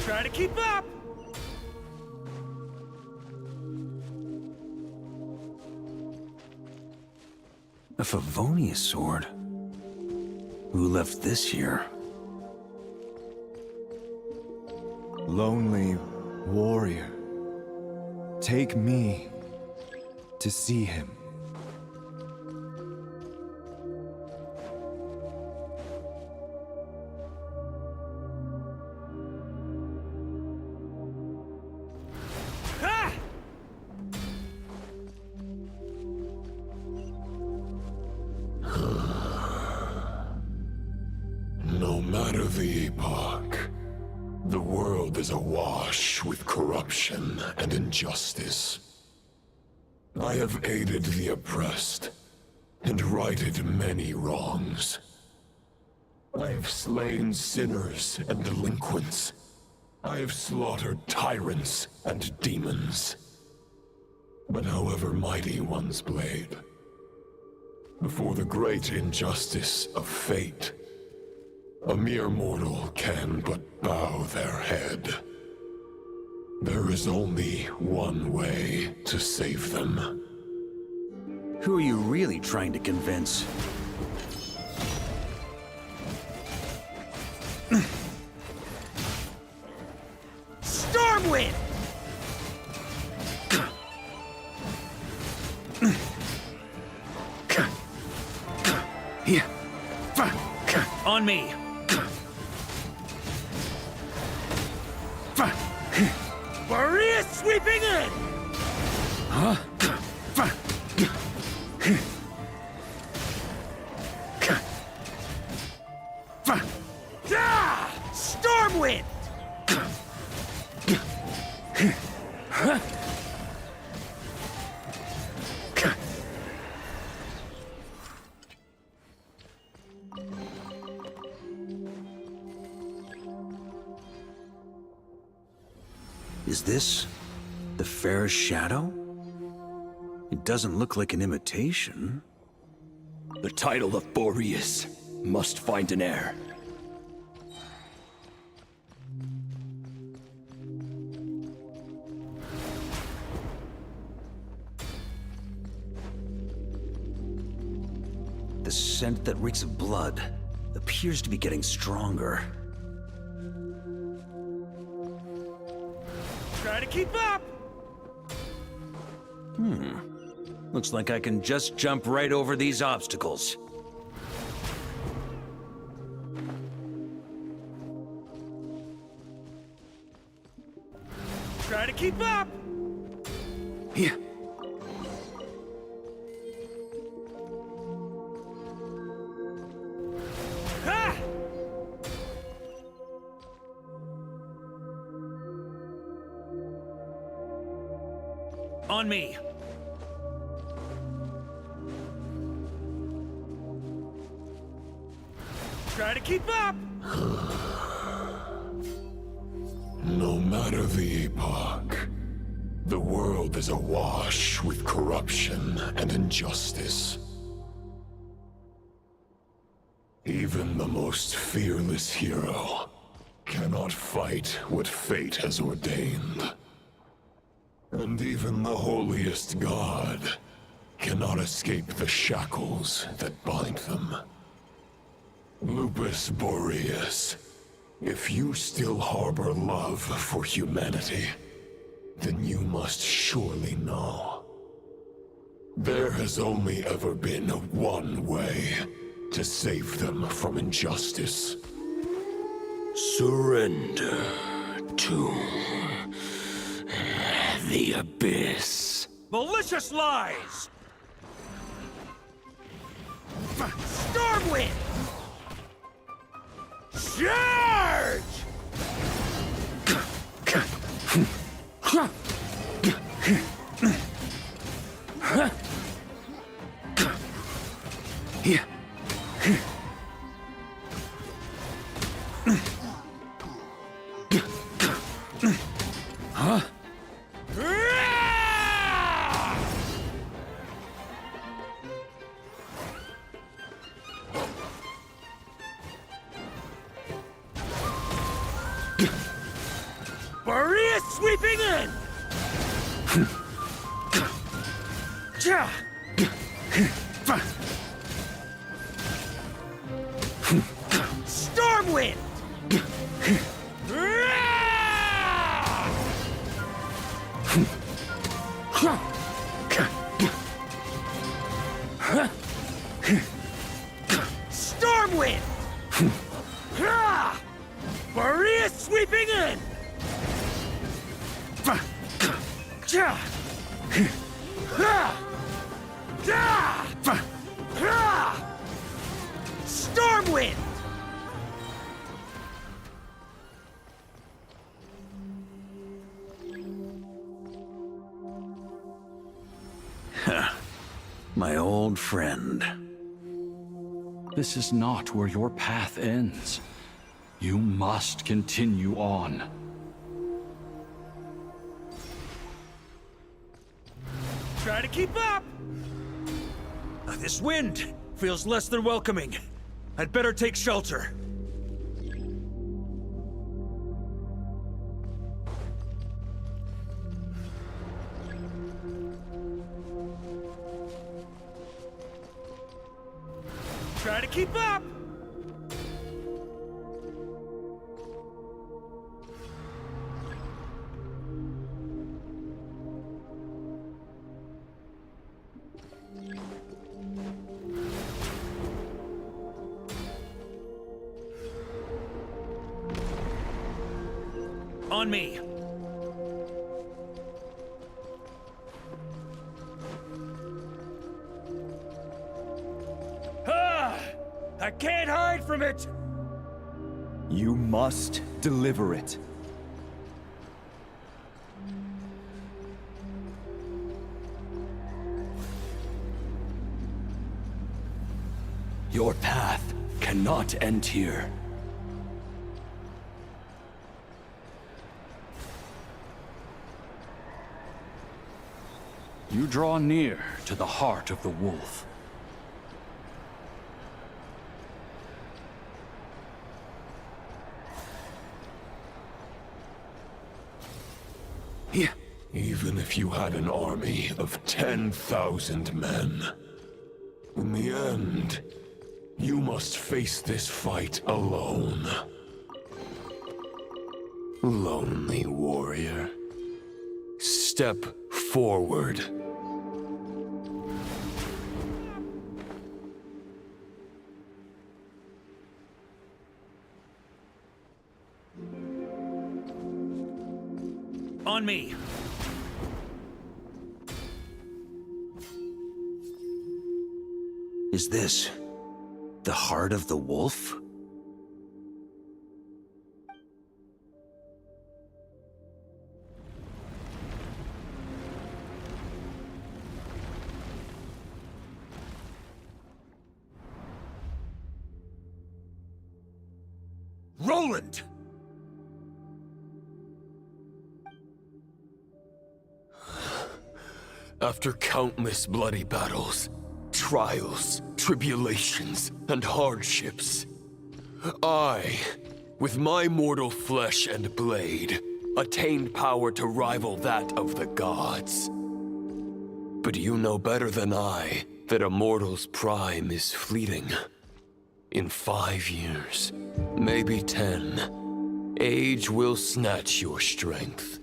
Try to keep up! A Favonius sword? Who left this here? Lonely warrior, take me to see him. No matter the epoch, the world is awash with corruption and injustice. I have aided the oppressed and righted many wrongs. I have slain sinners and delinquents. I have slaughtered tyrants and demons. But however mighty one's blade, before the great injustice of fate, a mere mortal can but bow their head. There is only one way to save them. Who are you really trying to convince? Stormwind! Here. On me. Boreas sweeping in! Huh? Stormwind! Is this the fairest shadow? It doesn't look like an imitation. The title of Boreas must find an heir. The scent that reeks of blood appears to be getting stronger. Try to keep up! Looks like I can just jump right over these obstacles. Try to keep up! Here. Ha! On me. Try to keep up! No matter the epoch, the world is awash with corruption and injustice. Even the most fearless hero cannot fight what fate has ordained. And even the holiest god cannot escape the shackles that bind them. Lupus Boreas, if you still harbor love for humanity, then you must surely know. There has only ever been one way to save them from injustice. Surrender to the abyss. Malicious lies! Stormwind! Charge! Huh? Maria sweeping in! Stormwind! Stormwind! Maria sweeping in! Stormwind! My old friend. This is not where your path ends. You must continue on. Try to keep up! This wind feels less than welcoming. I'd better take shelter. Try to keep up! On me. I can't hide from it! You must deliver it. Your path cannot end here. You draw near to the heart of the wolf. Even if you had an army of 10,000 men, in the end, you must face this fight alone. Lonely warrior. Step forward. On me. Is this the heart of the wolf? Roland! After countless bloody battles, trials, tribulations, and hardships, I, with my mortal flesh and blade, attained power to rival that of the gods. But you know better than I that a mortal's prime is fleeting. In 5 years, maybe 10, age will snatch your strength.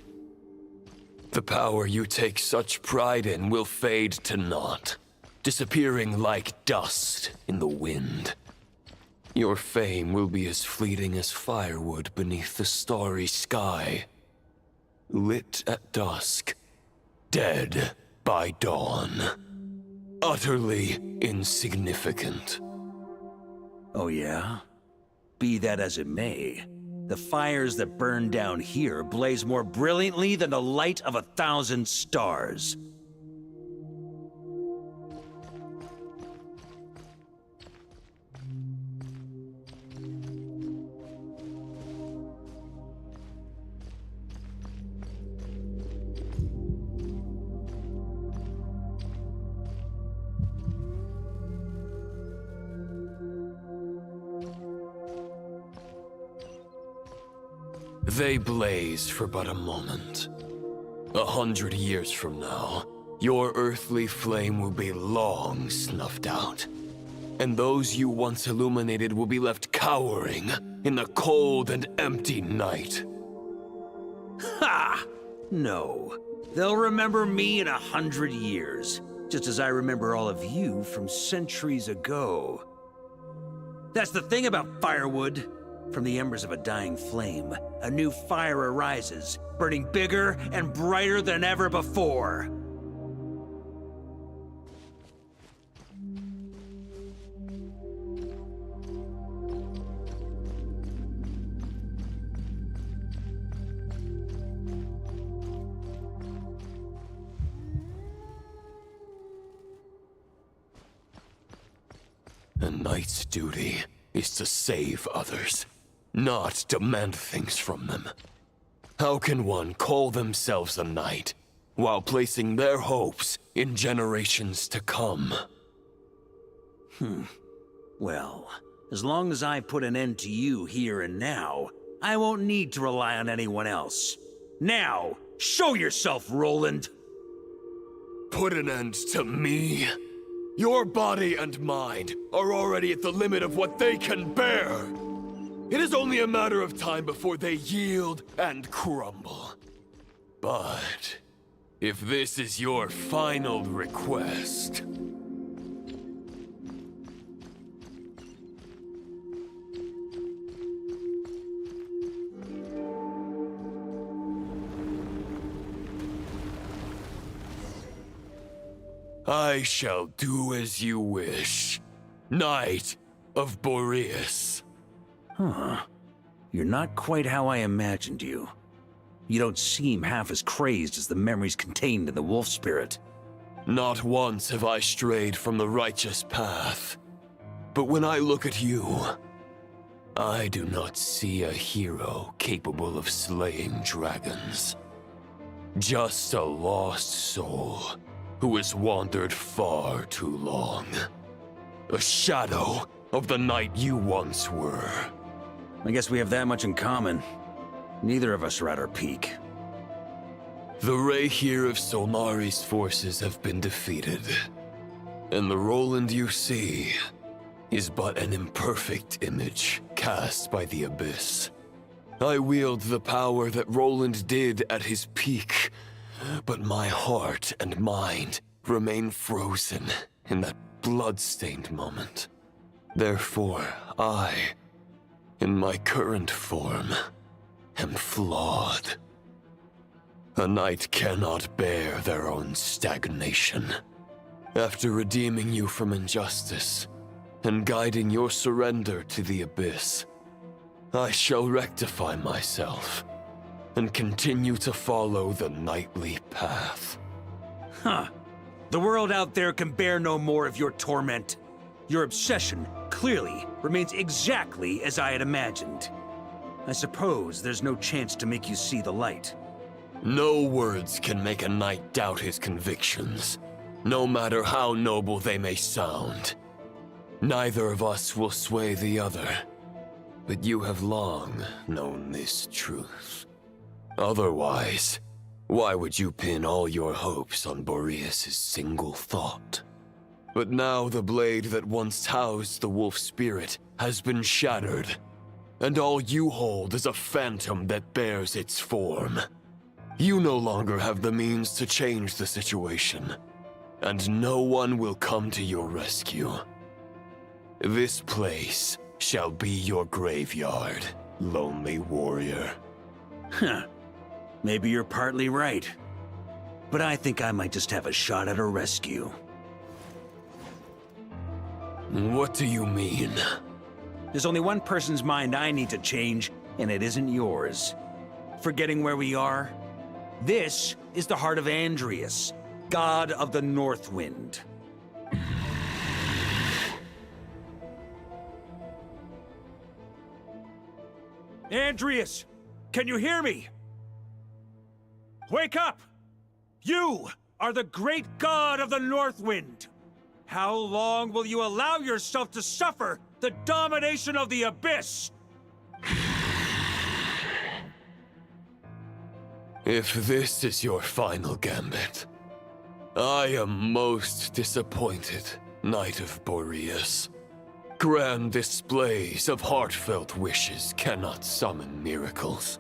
The power you take such pride in will fade to naught, disappearing like dust in the wind. Your fame will be as fleeting as firewood beneath the starry sky, lit at dusk, dead by dawn, utterly insignificant. Oh yeah? Be that as it may, the fires that burn down here blaze more brilliantly than the light of 1,000 stars. They blaze for but a moment. 100 years from now, your earthly flame will be long snuffed out. And those you once illuminated will be left cowering in the cold and empty night. Ha! No. They'll remember me in 100 years, just as I remember all of you from centuries ago. That's the thing about firewood. From the embers of a dying flame, a new fire arises, burning bigger and brighter than ever before. A knight's duty is to save others, not demand things from them. How can one call themselves a knight while placing their hopes in generations to come? Well, as long as I put an end to you here and now, I won't need to rely on anyone else. Now, show yourself, Roland! Put an end to me? Your body and mind are already at the limit of what they can bear. It is only a matter of time before they yield and crumble. But if this is your final request... I shall do as you wish, Knight of Boreas. Huh. You're not quite how I imagined you. You don't seem half as crazed as the memories contained in the wolf spirit. Not once have I strayed from the righteous path. But when I look at you, I do not see a hero capable of slaying dragons. Just a lost soul who has wandered far too long. A shadow of the knight you once were. I guess we have that much in common. Neither of us are at our peak. The Rayhir of Solmari's forces have been defeated. And the Roland you see is but an imperfect image cast by the Abyss. I wield the power that Roland did at his peak, but my heart and mind remain frozen in that blood-stained moment. Therefore, I, in my current form, am flawed. A knight cannot bear their own stagnation. After redeeming you from injustice and guiding your surrender to the Abyss, I shall rectify myself and continue to follow the knightly path. Huh. The world out there can bear no more of your torment. Your obsession, clearly, remains exactly as I had imagined. I suppose there's no chance to make you see the light. No words can make a knight doubt his convictions, no matter how noble they may sound. Neither of us will sway the other, but you have long known this truth. Otherwise, why would you pin all your hopes on Boreas' single thought? But now the blade that once housed the wolf spirit has been shattered, and all you hold is a phantom that bears its form. You no longer have the means to change the situation, and no one will come to your rescue. This place shall be your graveyard, lonely warrior. Huh. Maybe you're partly right. But I think I might just have a shot at a rescue. What do you mean? There's only one person's mind I need to change, and it isn't yours. Forgetting where we are? This is the heart of Andrias, god of the North Wind. Andrias, can you hear me? Wake up! You are the great god of the North Wind. How long will you allow yourself to suffer the domination of the Abyss? If this is your final gambit, I am most disappointed, Knight of Boreas. Grand displays of heartfelt wishes cannot summon miracles.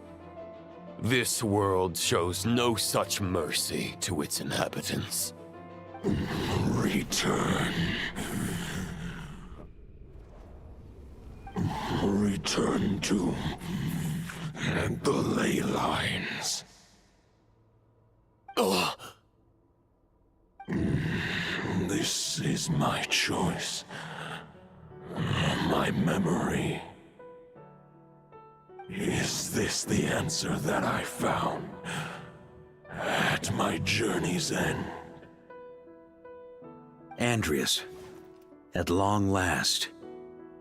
This world shows no such mercy to its inhabitants. Return. Return to the ley lines. This is my choice. My memory. Is this the answer that I found at my journey's end? Andrias, at long last,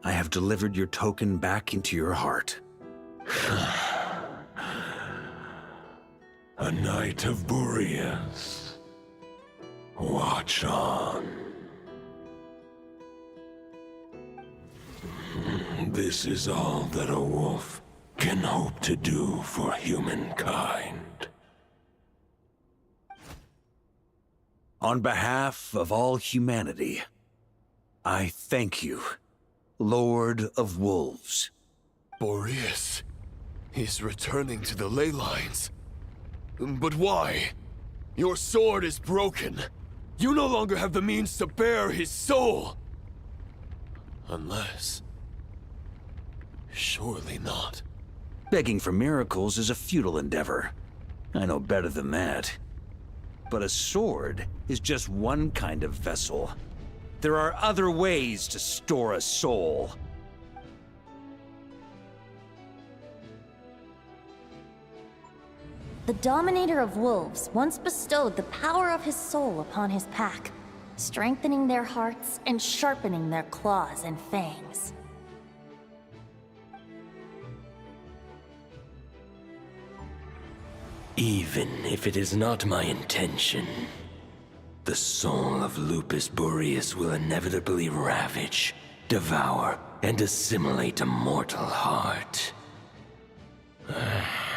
I have delivered your token back into your heart. A Knight of Boreas. Watch on. This is all that a wolf can hope to do for humankind. On behalf of all humanity, I thank you, Lord of Wolves. Boreas is returning to the ley lines. But why? Your sword is broken. You no longer have the means to bear his soul. Unless... surely not. Begging for miracles is a futile endeavor. I know better than that. But a sword is just one kind of vessel. There are other ways to store a soul. The Dominator of Wolves once bestowed the power of his soul upon his pack, strengthening their hearts and sharpening their claws and fangs. Even if it is not my intention, the soul of Lupus Boreas will inevitably ravage, devour, and assimilate a mortal heart.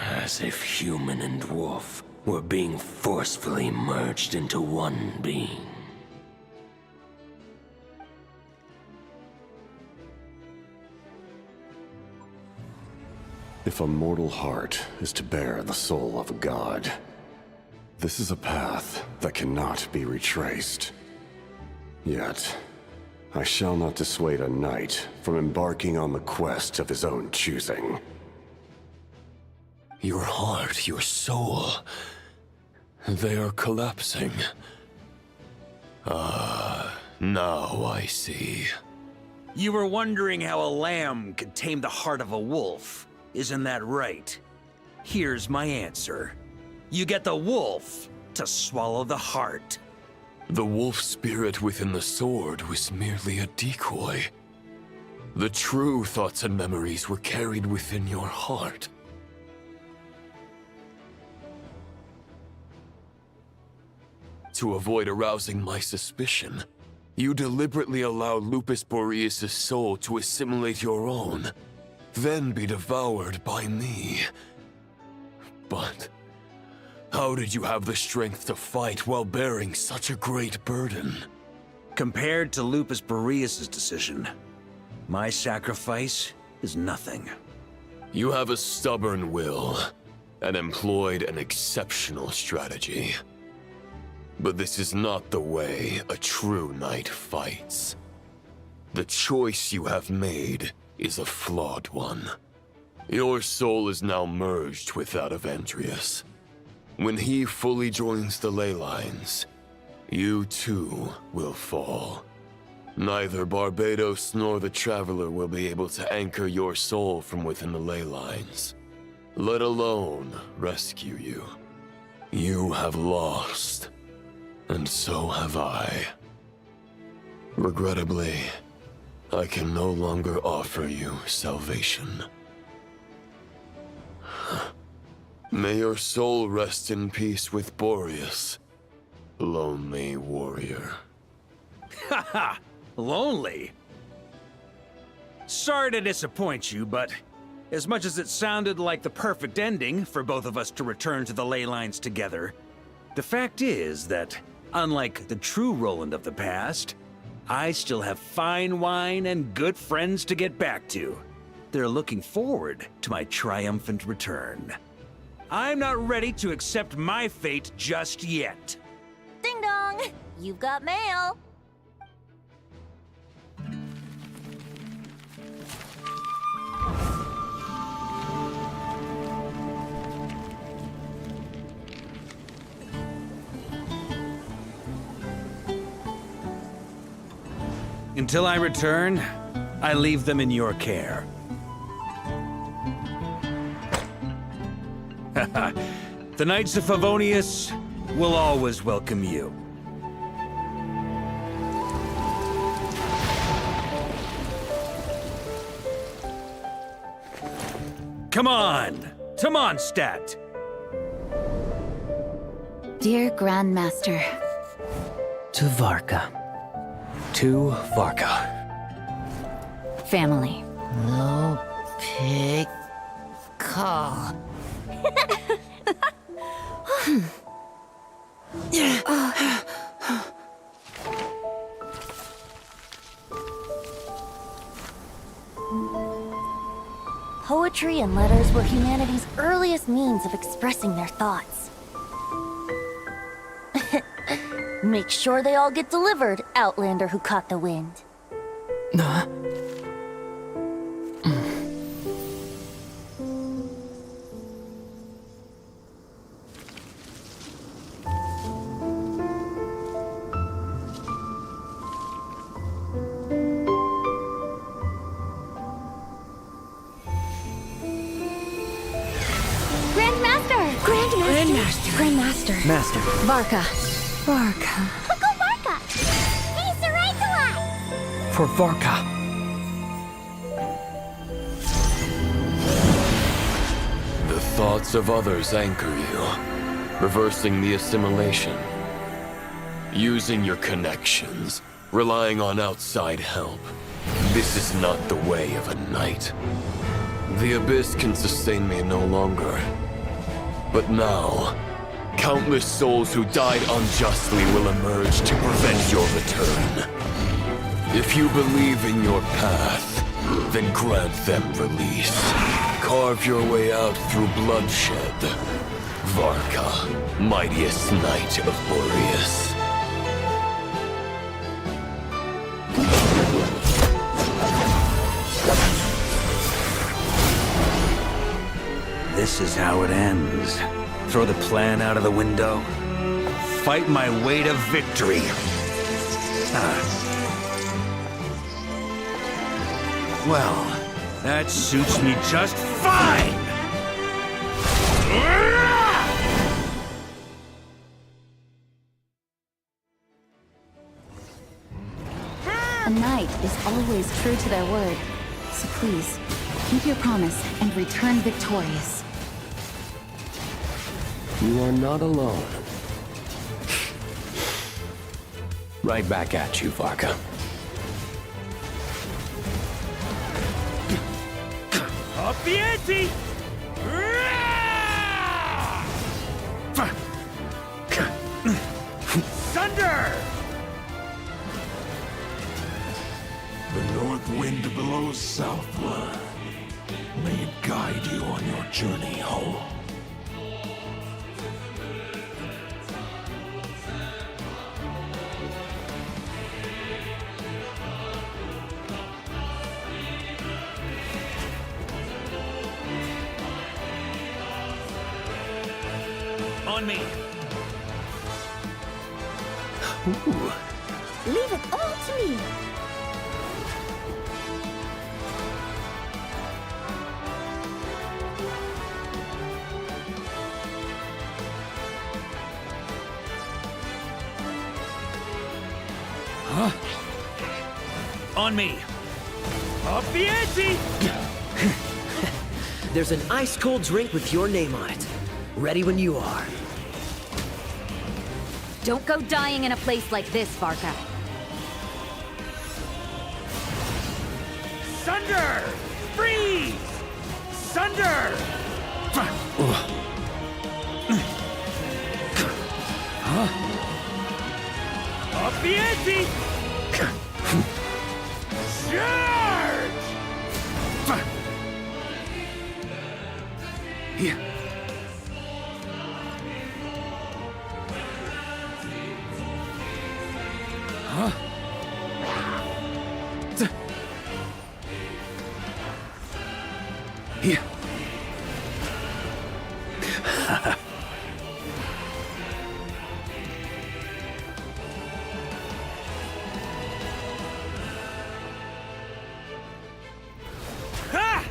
As if human and wolf were being forcefully merged into one being. If a mortal heart is to bear the soul of a god, this is a path that cannot be retraced. Yet, I shall not dissuade a knight from embarking on the quest of his own choosing. Your heart, your soul... they are collapsing. Now I see. You were wondering how a lamb could tame the heart of a wolf. Isn't that right? Here's my answer. You get the wolf to swallow the heart. The wolf spirit within the sword was merely a decoy. The true thoughts and memories were carried within your heart. To avoid arousing my suspicion, you deliberately allowed Lupus Boreas' soul to assimilate your own, then be devoured by me. But how did you have the strength to fight while bearing such a great burden? Compared to Lupus Boreas' decision, my sacrifice is nothing. You have a stubborn will, and employed an exceptional strategy. But this is not the way a true knight fights. The choice you have made is a flawed one. Your soul is now merged with that of Andrias. When he fully joins the ley lines, you too will fall. Neither Barbados nor the Traveler will be able to anchor your soul from within the ley lines, let alone rescue you. You have lost, and so have I. Regrettably, I can no longer offer you salvation. May your soul rest in peace with Boreas, lonely warrior. Haha! Lonely? Sorry to disappoint you, but as much as it sounded like the perfect ending for both of us to return to the ley lines together, the fact is that, unlike the true Roland of the past, I still have fine wine and good friends to get back to. They're looking forward to my triumphant return. I'm not ready to accept my fate just yet. Ding dong! You've got mail! Until I return, I leave them in your care. The Knights of Favonius will always welcome you. Come on! Mondstadt! Dear Grandmaster. To Varka. To Varka. Family. No pig call. Poetry and letters were humanity's earliest means of expressing their thoughts. Make sure they all get delivered, Outlander who caught the wind. Grandmaster. Master. Varka. Uncle Varka! He's the right to us! For Varka. The thoughts of others anchor you, reversing the assimilation. Using your connections, relying on outside help. This is not the way of a knight. The Abyss can sustain me no longer. But now, countless souls who died unjustly will emerge to prevent your return. If you believe in your path, then grant them release. Carve your way out through bloodshed. Varka, mightiest knight of Boreas. This is how it ends. Throw the plan out of the window. Fight my way to victory. Well, that suits me just fine! A knight is always true to their word. So please, keep your promise and return victorious. You are not alone. Right back at you, Varka. Up the ante! Thunder! The north wind blows southward. May it guide you on your journey home. On me! Leave it all to me. On me! Up the ante! There's an ice-cold drink with your name on it. Ready when you are. Don't go dying in a place like this, Varka. Sunder! Freeze! Sunder! Up the ante! Charge! Yeah. Huh? Yeah. Ha!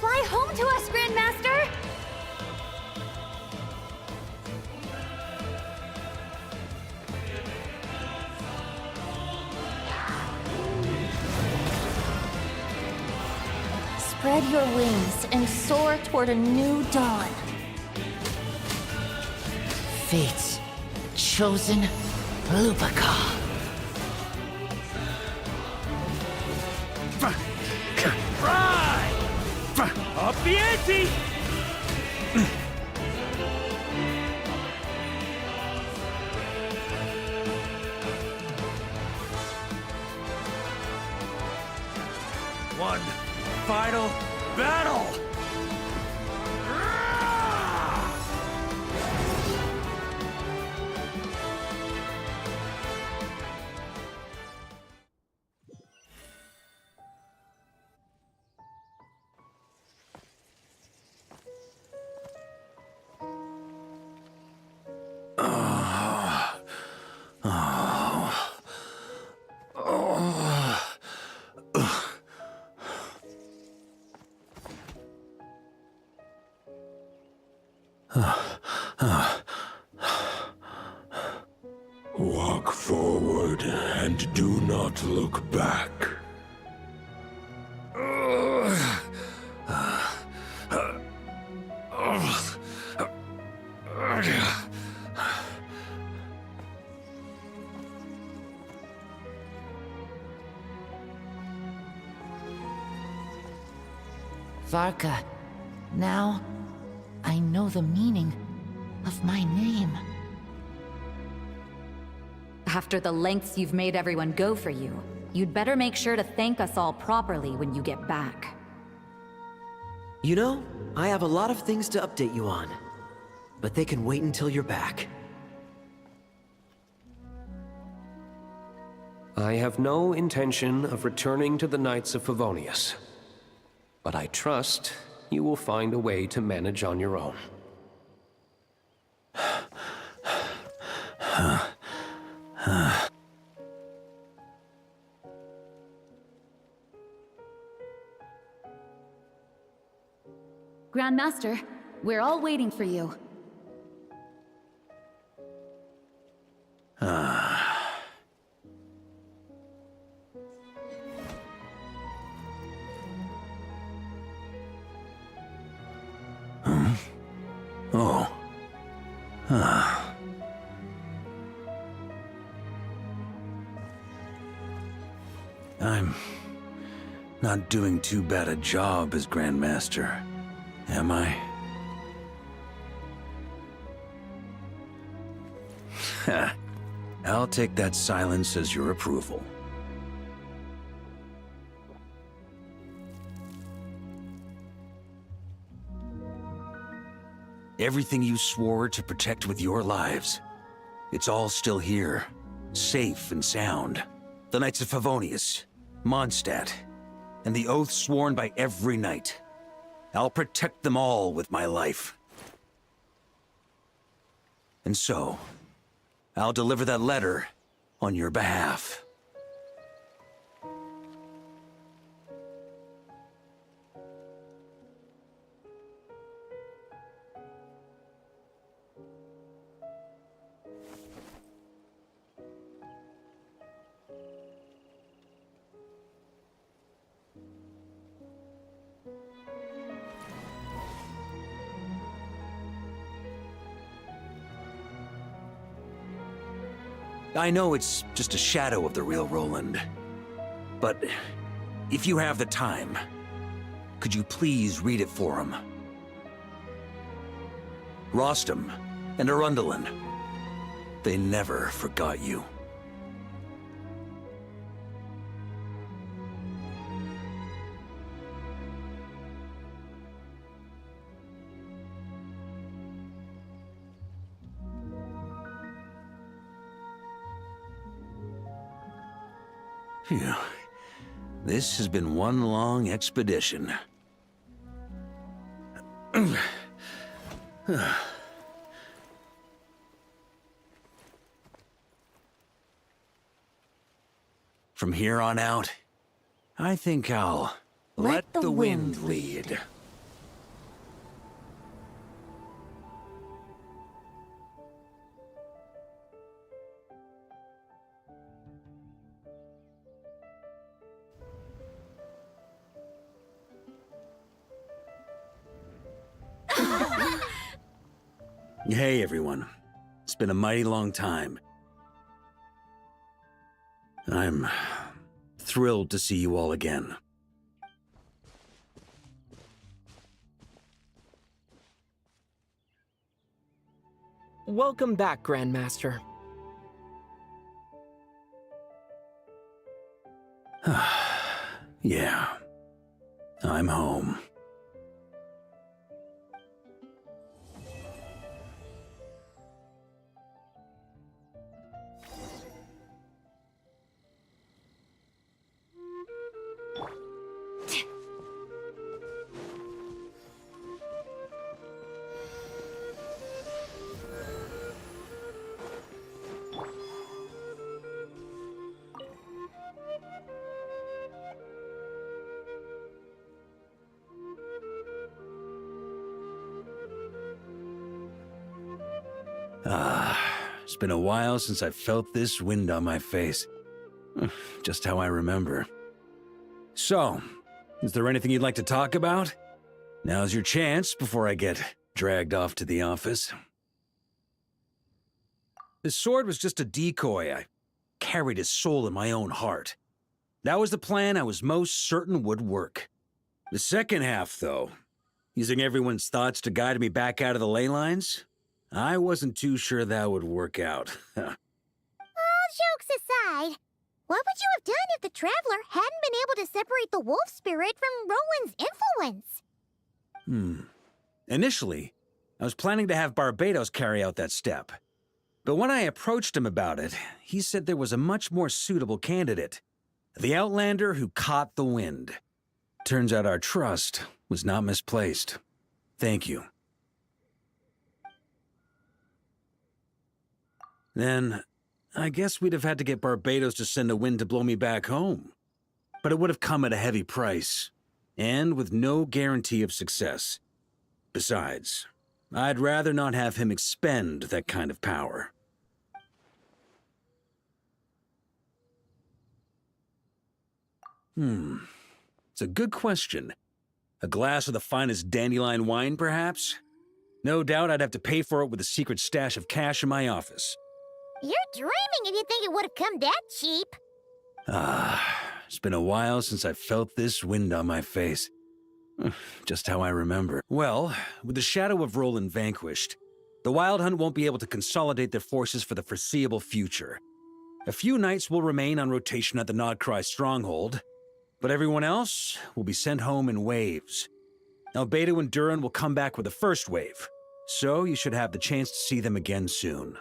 Fly home to us, Grandmaster! Spread your wings and soar toward a new dawn. Fate's chosen Lupaka. Fry! Up the ante! One final battle! Walk forward and do not look back. Varka, now I know the meaning of my name. After the lengths you've made everyone go for you, you'd better make sure to thank us all properly when you get back. You know, I have a lot of things to update you on. But they can wait until you're back. I have no intention of returning to the Knights of Favonius. But I trust you will find a way to manage on your own. Grandmaster, we're all waiting for you. Oh. I'm not doing too bad a job as Grandmaster, am I? I'll take that silence as your approval. Everything you swore to protect with your lives, it's all still here, safe and sound. The Knights of Favonius, Mondstadt, and the oath sworn by every knight. I'll protect them all with my life. And so, I'll deliver that letter on your behalf. I know it's just a shadow of the real Roland, but if you have the time, could you please read it for him? Rostam and Arundelen, they never forgot you. Phew. This has been one long expedition. From here on out, I think I'll let the wind lead. Hey, everyone. It's been a mighty long time. I'm thrilled to see you all again. Welcome back, Grandmaster. Yeah. I'm home. It's been a while since I felt this wind on my face. Just how I remember. So, is there anything you'd like to talk about? Now's your chance before I get dragged off to the office. His sword was just a decoy. I carried his soul in my own heart. That was the plan I was most certain would work. The second half, though, using everyone's thoughts to guide me back out of the ley lines, I wasn't too sure that would work out. All jokes aside, what would you have done if the Traveler hadn't been able to separate the wolf spirit from Roland's influence? Initially, I was planning to have Barbatos carry out that step. But when I approached him about it, he said there was a much more suitable candidate. The Outlander who caught the wind. Turns out our trust was not misplaced. Thank you. Then, I guess we'd have had to get Barbatos to send a wind to blow me back home. But it would have come at a heavy price, and with no guarantee of success. Besides, I'd rather not have him expend that kind of power. It's a good question. A glass of the finest dandelion wine, perhaps? No doubt I'd have to pay for it with a secret stash of cash in my office. You're dreaming if you think it would have come that cheap. It's been a while since I felt this wind on my face. Just how I remember. Well, with the shadow of Roland vanquished, the Wild Hunt won't be able to consolidate their forces for the foreseeable future. A few knights will remain on rotation at the Nodcry stronghold, but everyone else will be sent home in waves. Albedo and Durin will come back with the first wave, so you should have the chance to see them again soon.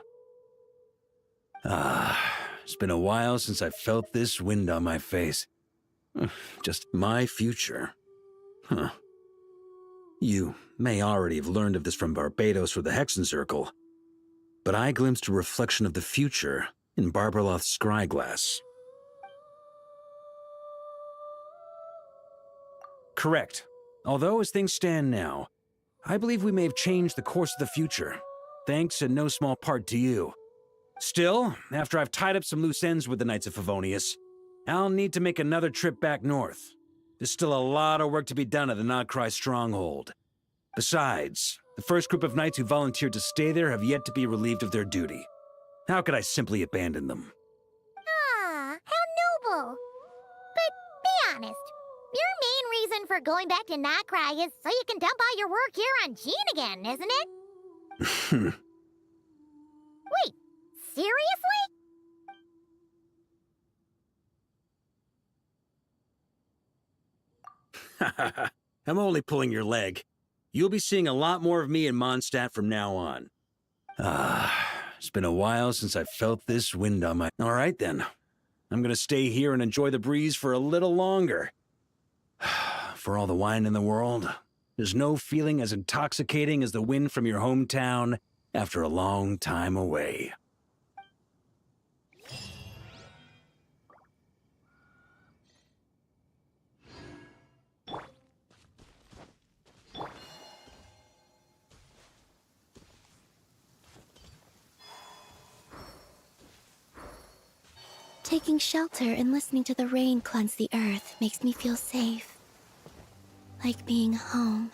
It's been a while since I felt this wind on my face. Just my future. You may already have learned of this from Barbatos or the Hexen Circle, but I glimpsed a reflection of the future in Barbarloth's scryglass. Correct. Although, as things stand now, I believe we may have changed the course of the future, thanks in no small part to you. Still, after I've tied up some loose ends with the Knights of Favonius, I'll need to make another trip back north. There's still a lot of work to be done at the Nodcry stronghold. Besides, the first group of knights who volunteered to stay there have yet to be relieved of their duty. How could I simply abandon them? Ah, how noble. But be honest, your main reason for going back to Nightcry is so you can dump all your work here on Jean again, isn't it? Wait, seriously? I'm only pulling your leg. You'll be seeing a lot more of me in Mondstadt from now on. It's been a while since I felt this wind on my... All right, then. I'm gonna stay here and enjoy the breeze for a little longer. For all the wine in the world, there's no feeling as intoxicating as the wind from your hometown after a long time away. Taking shelter and listening to the rain cleanse the earth makes me feel safe. Like being home.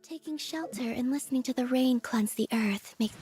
Taking shelter and listening to the rain cleanse the earth makes